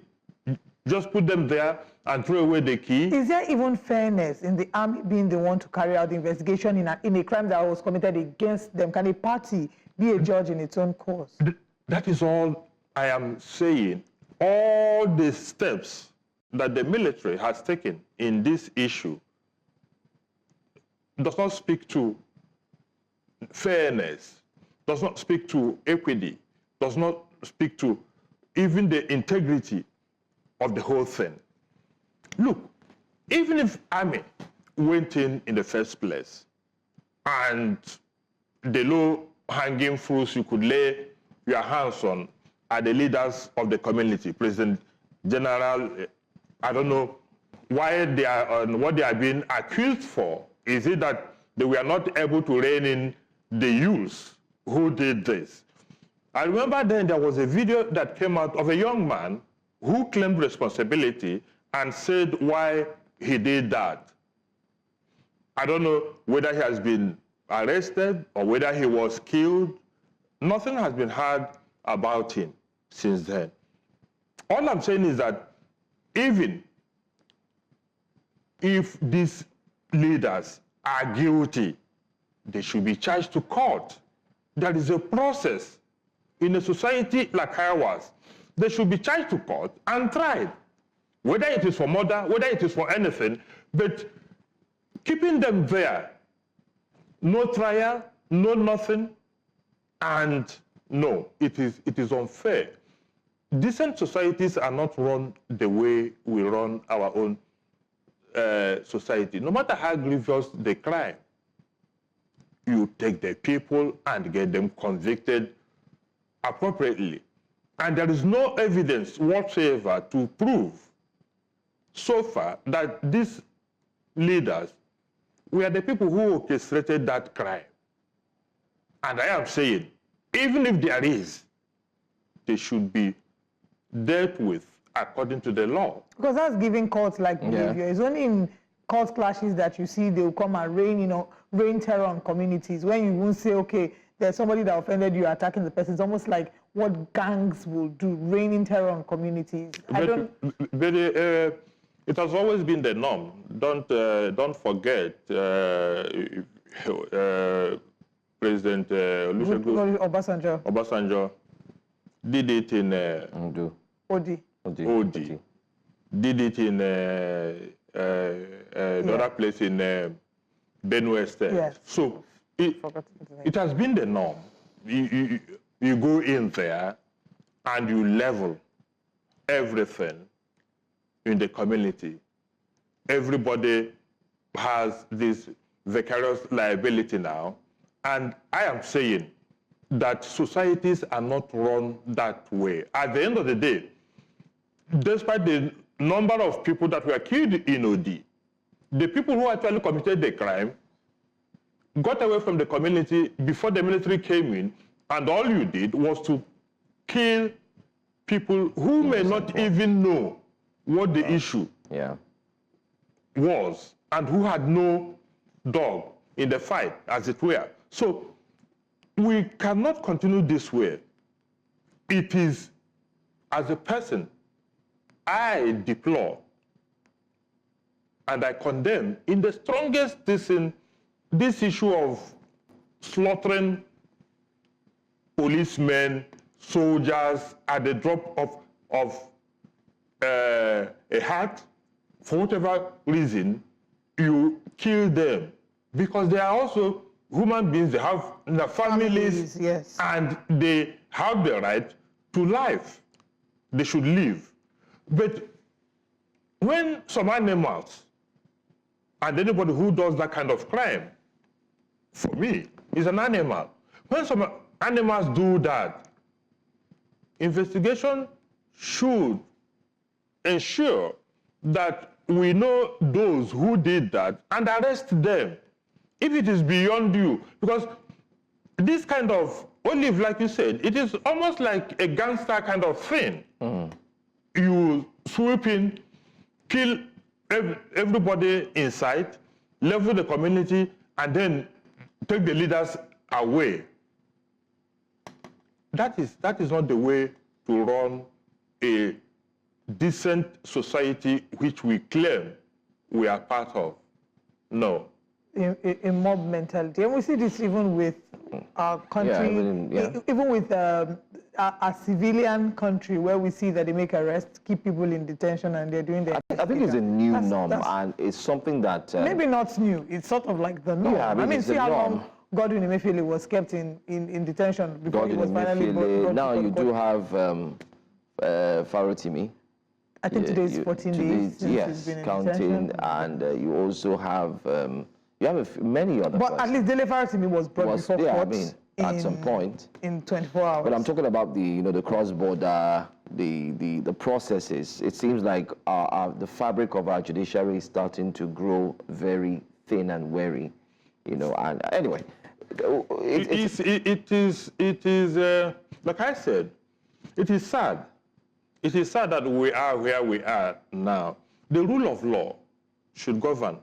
Just put them there and throw away the key. Is there even fairness in the army being the one to carry out the investigation in a crime that was committed against them? Can a party be a judge in its own cause? That is all I am saying. All the steps that the military has taken in this issue does not speak to fairness, does not speak to equity, does not speak to even the integrity of the whole thing. Look, even if army went in the first place, and the low-hanging fruits you could lay your hands on are the leaders of the community, President General, I don't know why they are, what they are being accused for. Is it that they were not able to rein in the youths who did this? I remember then there was a video that came out of a young man who claimed responsibility and said why he did that. I don't know whether he has been arrested or whether he was killed. Nothing has been heard about him since then. All I'm saying is that even if these leaders are guilty, they should be charged to court. There is a process in a society like ours. They should be charged to court and tried, whether it is for murder, whether it is for anything, but keeping them there, no trial, no nothing, and no, it is unfair. Decent societies are not run the way we run our own society. No matter how grievous the crime, you take the people and get them convicted appropriately. And there is no evidence whatsoever to prove so far that these leaders were the people who orchestrated that crime. And I am saying, even if there is, they should be dealt with according to the law. Because that's giving courts like behavior. It's only in court clashes that you see they will come and rain terror on communities. When you won't say, okay, there's somebody that offended you, attacking the person. It's almost like what gangs will do, raining terror on communities. But it has always been the norm. Don't forget, President Rescheduled Obasanjo did it in Odi. OD. Did it in the other place in Benue State. Yes. So it has been the norm. You go in there and you level everything in the community. Everybody has this vicarious liability now. And I am saying that societies are not run that way. At the end of the day, despite the number of people that were killed in OD, the people who actually committed the crime got away from the community before the military came in, and all you did was to kill people who may not even know what the issue was, and who had no dog in the fight, as it were. So we cannot continue this way. It is, as a person, I deplore and I condemn in the strongest this issue of slaughtering policemen, soldiers at the drop of a hat. For whatever reason, you kill them because they are also human beings. They have families, yes, and they have the right to life. They should live. But when some animals, and anybody who does that kind of crime, for me, is an animal. When some animals do that, investigation should ensure that we know those who did that and arrest them if it is beyond you. Because this kind of Olive, like you said, it is almost like a gangster kind of thing. You swoop in, kill everybody in sight, level the community, and then take the leaders away. That is not the way to run a decent society which we claim we are part of. No. A mob mentality. And we see this even with our country, even with a civilian country where we see that they make arrests, keep people in detention, and they're doing their... I think it's a new norm, and it's something that... maybe not new, it's sort of like the norm. Yeah, I mean see how long Godwin Emefiele was kept in detention before he was finally brought now to you do have Farotimi. I think today is 14 days since he's been in counting, detention. and you also have many other. But at least Dele Farotimi was brought before court. At some point in 24 hours. But I'm talking about the cross-border, the processes. It seems like the fabric of our judiciary is starting to grow very thin and weary, And anyway, it is like I said, it is sad. It is sad that we are where we are now. The rule of law should govern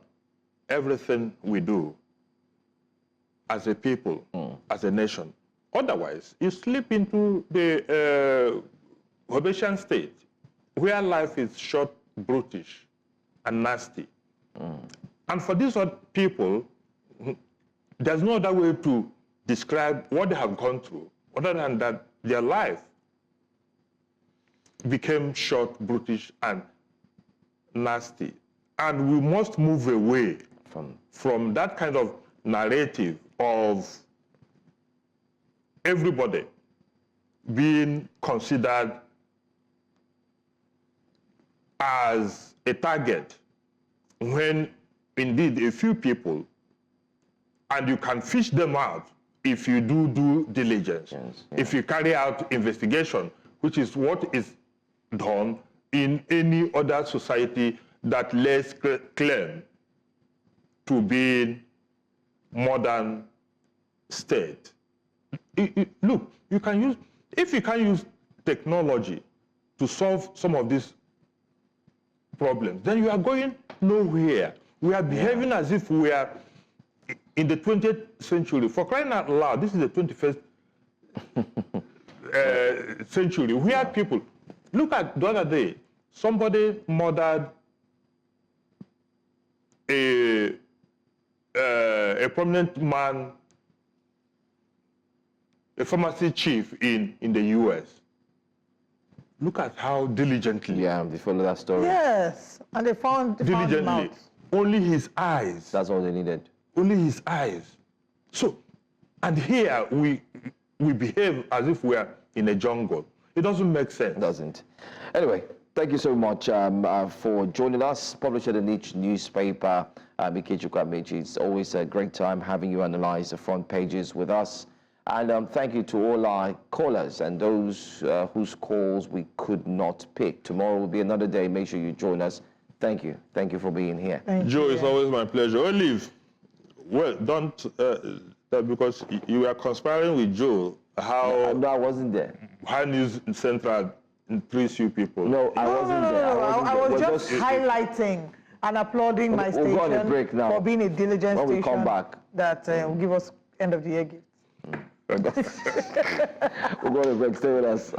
everything we do as a people, as a nation. Otherwise, you slip into the Hobbesian state, where life is short, brutish, and nasty. And for these people, there's no other way to describe what they have gone through, other than that their life became short, brutish, and nasty. And we must move away from that kind of narrative of everybody being considered as a target, when indeed a few people, and you can fish them out if you do due diligence, if you carry out investigation, which is what is done in any other society that lays claim to be modern state. Look, if you can use technology to solve some of these problems, then you are going nowhere. We are behaving as if we are in the 20th century. For crying out loud, this is the 21st century. We have people. Look at the other day, somebody murdered a prominent man, a pharmacy chief in the US. Look at how diligently. Yeah, they follow that story. Yes, and they found him Diligently. out. Only his eyes. That's all they needed. Only his eyes. So, and here we behave as if we are in a jungle. It doesn't make sense. It doesn't. Anyway, thank you so much for joining us. Publisher in each newspaper, Mikechuka Mechi. It's always a great time having you analyze the front pages with us. And thank you to all our callers and those whose calls we could not pick. Tomorrow will be another day. Make sure you join us. Thank you. Thank you for being here. Joe, it's always my pleasure. Olive, well, don't, because you were conspiring with Joe, how... No, I wasn't there. How News Central increase you people. No, I wasn't there. I was just highlighting and applauding my station go on a break now. for being a diligent When we station come back. that will give us end of the year gifts. We're going to break. Stay with us.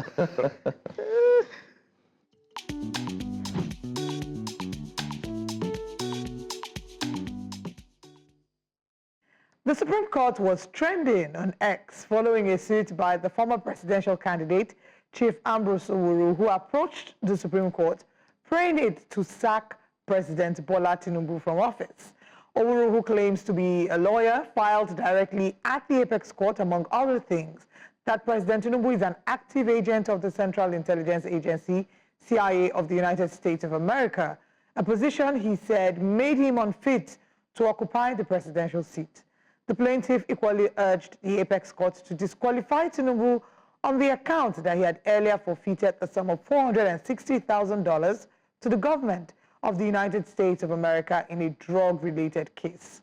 The Supreme Court was trending on X following a suit by the former presidential candidate, Chief Ambrose Owuru, who approached the Supreme Court praying it to sack President Bola Tinubu from office. Owuru, who claims to be a lawyer, filed directly at the Apex Court, among other things, that President Tinubu is an active agent of the Central Intelligence Agency, CIA, of the United States of America, a position he said made him unfit to occupy the presidential seat. The plaintiff equally urged the Apex Court to disqualify Tinubu on the account that he had earlier forfeited the sum of $460,000 to the government of the United States of America in a drug-related case.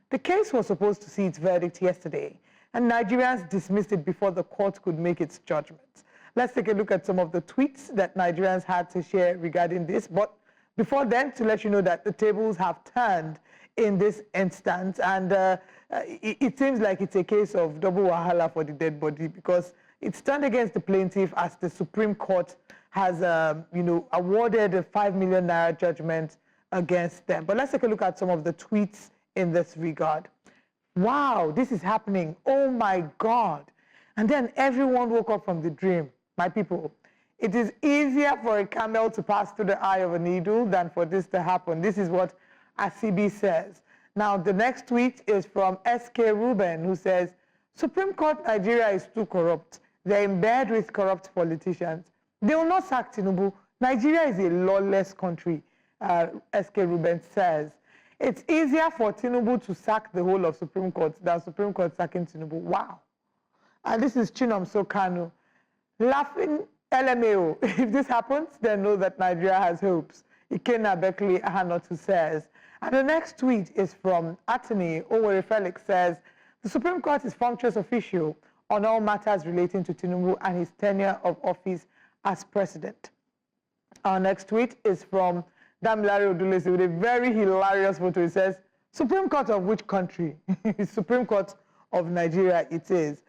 The case was supposed to see its verdict yesterday, and Nigerians dismissed it before the court could make its judgment. Let's take a look at some of the tweets that Nigerians had to share regarding this. But before then, to let you know that the tables have turned in this instance, and it seems like it's a case of double wahala for the dead body, because it's turned against the plaintiff as the Supreme Court has, awarded a 5 million naira judgment against them. But let's take a look at some of the tweets in this regard. Wow, this is happening. Oh my God. And then everyone woke up from the dream. My people, it is easier for a camel to pass through the eye of a needle than for this to happen. This is what Asibi says. Now, the next tweet is from SK Ruben, who says, Supreme Court Nigeria is too corrupt. They're in bed with corrupt politicians. They will not sack Tinubu. Nigeria is a lawless country, SK Ruben says. It's easier for Tinubu to sack the whole of Supreme Court than Supreme Court sacking Tinubu. Wow. And this is Chinomso Kanu. Laughing LMAO. If this happens, then know that Nigeria has hopes. Ikena Beckley Ahanotu says. And the next tweet is from Attorney Owere Felix says, the Supreme Court is functions official on all matters relating to Tinubu and his tenure of office as president. Our next tweet is from Damilare Odulesi with a very hilarious photo. It says, Supreme Court of which country? Supreme Court of Nigeria it is.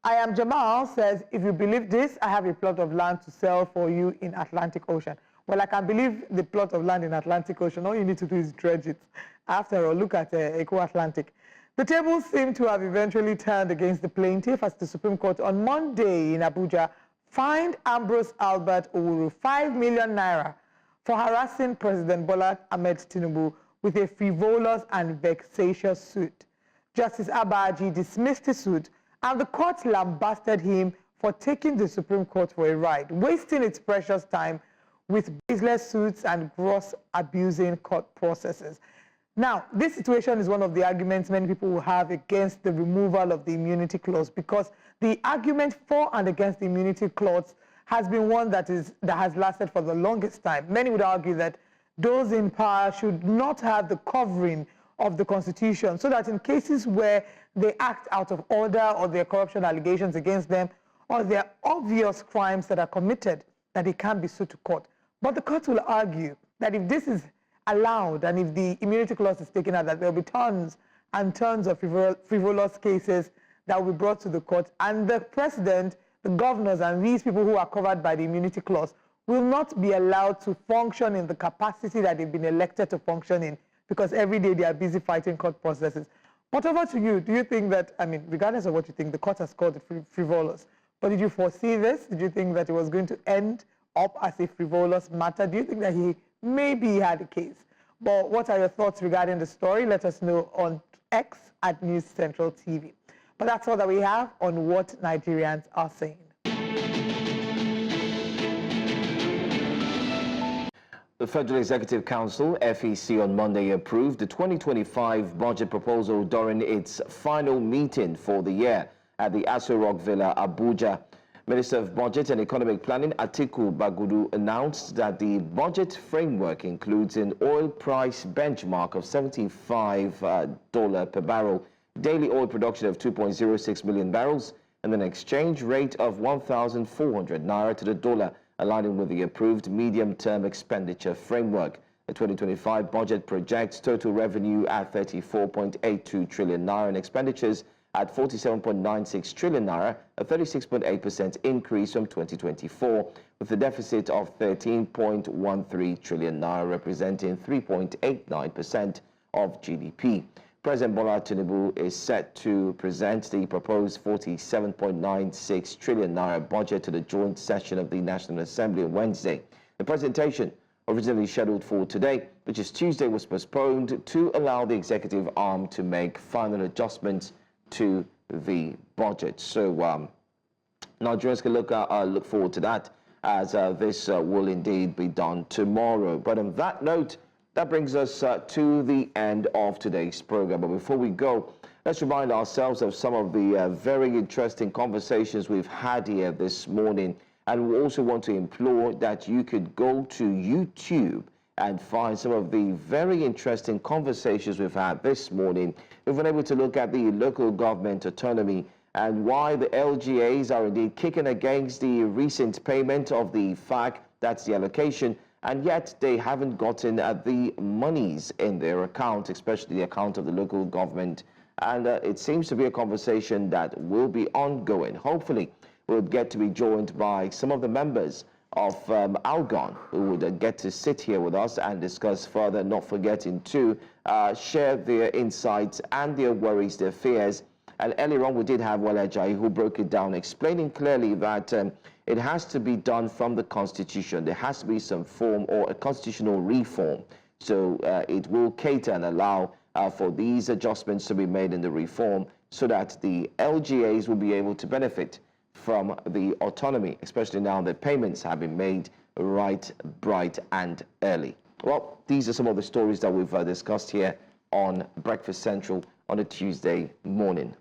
I am Jamal says, if you believe this, I have a plot of land to sell for you in Atlantic Ocean. Well, I can believe the plot of land in Atlantic Ocean. All you need to do is dredge it. After all, look at Eco Atlantic. The tables seem to have eventually turned against the plaintiff as the Supreme Court on Monday in Abuja fined Ambrose Albert Owuru 5 million naira for harassing President Bola Ahmed Tinubu with a frivolous and vexatious suit. Justice Abaji dismissed the suit, and the court lambasted him for taking the Supreme Court for a ride, wasting its precious time with baseless suits and gross abusing court processes. Now, this situation is one of the arguments many people will have against the removal of the immunity clause, because the argument for and against the immunity clause has been one that has lasted for the longest time. Many would argue that those in power should not have the covering of the Constitution, so that in cases where they act out of order or there are corruption allegations against them, or there are obvious crimes that are committed, that they can't be sued to court. But the court will argue that if this is allowed and if the immunity clause is taken out, that there will be tons and tons of frivolous cases that will be brought to the court, and the president, the governors, and these people who are covered by the immunity clause will not be allowed to function in the capacity that they've been elected to function in, because every day they are busy fighting court processes. But over to you. Do you think that, I mean, regardless of what you think, the court has called it frivolous, but did you foresee this? Did you think that it was going to end up as a frivolous matter? Do you think that he maybe had a case? But what are your thoughts regarding the story? Let us know on X at News Central TV. But that's all that we have on what Nigerians are saying. The Federal Executive Council, FEC, on Monday approved the 2025 budget proposal during its final meeting for the year at the Aso Rock Villa, Abuja. Minister of Budget and Economic Planning, Atiku Bagudu, announced that the budget framework includes an oil price benchmark of $75 per barrel, daily oil production of 2.06 million barrels, and an exchange rate of 1,400 naira to the dollar, aligning with the approved medium-term expenditure framework. The 2025 budget projects total revenue at 34.82 trillion naira and expenditures at 47.96 trillion naira, a 36.8% increase from 2024, with a deficit of 13.13 trillion naira, representing 3.89% of GDP. President Bola Tinubu is set to present the proposed 47.96 trillion naira budget to the joint session of the National Assembly on Wednesday. The presentation, originally scheduled for today, which is Tuesday, was postponed to allow the executive arm to make final adjustments to the budget. So Nigerians can look forward to that, as this will indeed be done tomorrow. But on that note, that brings us to the end of today's program. But before we go, let's remind ourselves of some of the very interesting conversations we've had here this morning. And we also want to implore that you could go to YouTube and find some of the very interesting conversations we've had this morning. We've been able to look at the local government autonomy and why the LGAs are indeed kicking against the recent payment of the FAC, that's the allocation, and yet they haven't gotten the monies in their account, especially the account of the local government. And it seems to be a conversation that will be ongoing. Hopefully, we'll get to be joined by some of the members of Algon, who would get to sit here with us and discuss further, not forgetting to share their insights and their worries, their fears. And earlier on, we did have Wale Ajayi, who broke it down, explaining clearly that it has to be done from the Constitution. There has to be some form or a constitutional reform. So it will cater and allow for these adjustments to be made in the reform so that the LGAs will be able to benefit from the autonomy, especially now that payments have been made right, bright and early. Well, these are some of the stories that we've discussed here on Breakfast Central on a Tuesday morning.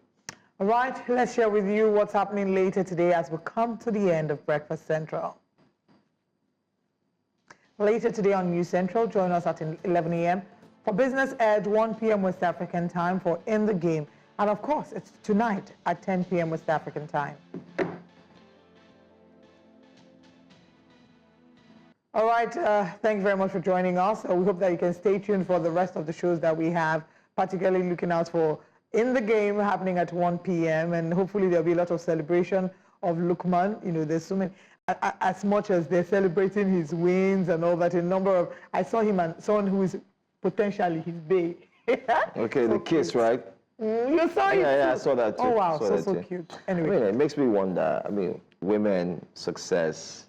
All right, let's share with you what's happening later today as we come to the end of Breakfast Central. Later today on News Central, join us at 11 a.m. for Business Edge, 1 p.m. West African time for In the Game. And of course, it's tonight at 10 p.m. West African time. All right, thank you very much for joining us. We hope that you can stay tuned for the rest of the shows that we have, particularly looking out for In the Game happening at 1 p.m. And hopefully there'll be a lot of celebration of Lukman. You know, there's so many, as much as they're celebrating his wins and all that, a number of, I saw him and someone who is potentially his bae. Okay, so the kiss, cute. right? You saw it? Yeah, I saw that too. Oh, wow, so too. cute. Anyway. I mean, it makes me wonder, women, success.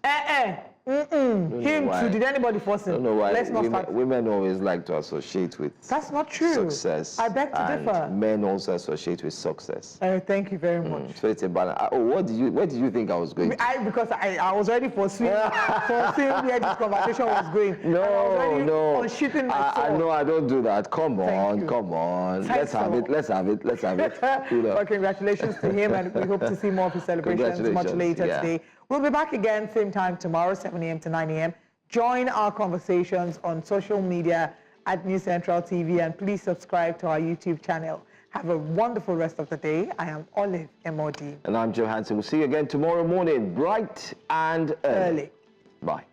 Him too. Did anybody force him? I don't know why. Let's not start. Women always like to associate with That's not true. Success. I beg to differ. Men also associate with success. Thank you very much. So it's a balance. Where did you think I was going? Because I was already foreseeing where this conversation was going. No. Unsheathing my sword. No, I don't do that. Come on. Thanks Let's have it. You know. Well, congratulations to him, and we hope to see more of his celebrations much later today. We'll be back again same time tomorrow, 7 a.m. to 9 a.m. Join our conversations on social media at News Central TV, and please subscribe to our YouTube channel. Have a wonderful rest of the day. I am Olive Emodi. And I'm Joe Hansen. We'll see you again tomorrow morning, bright and early. Bye.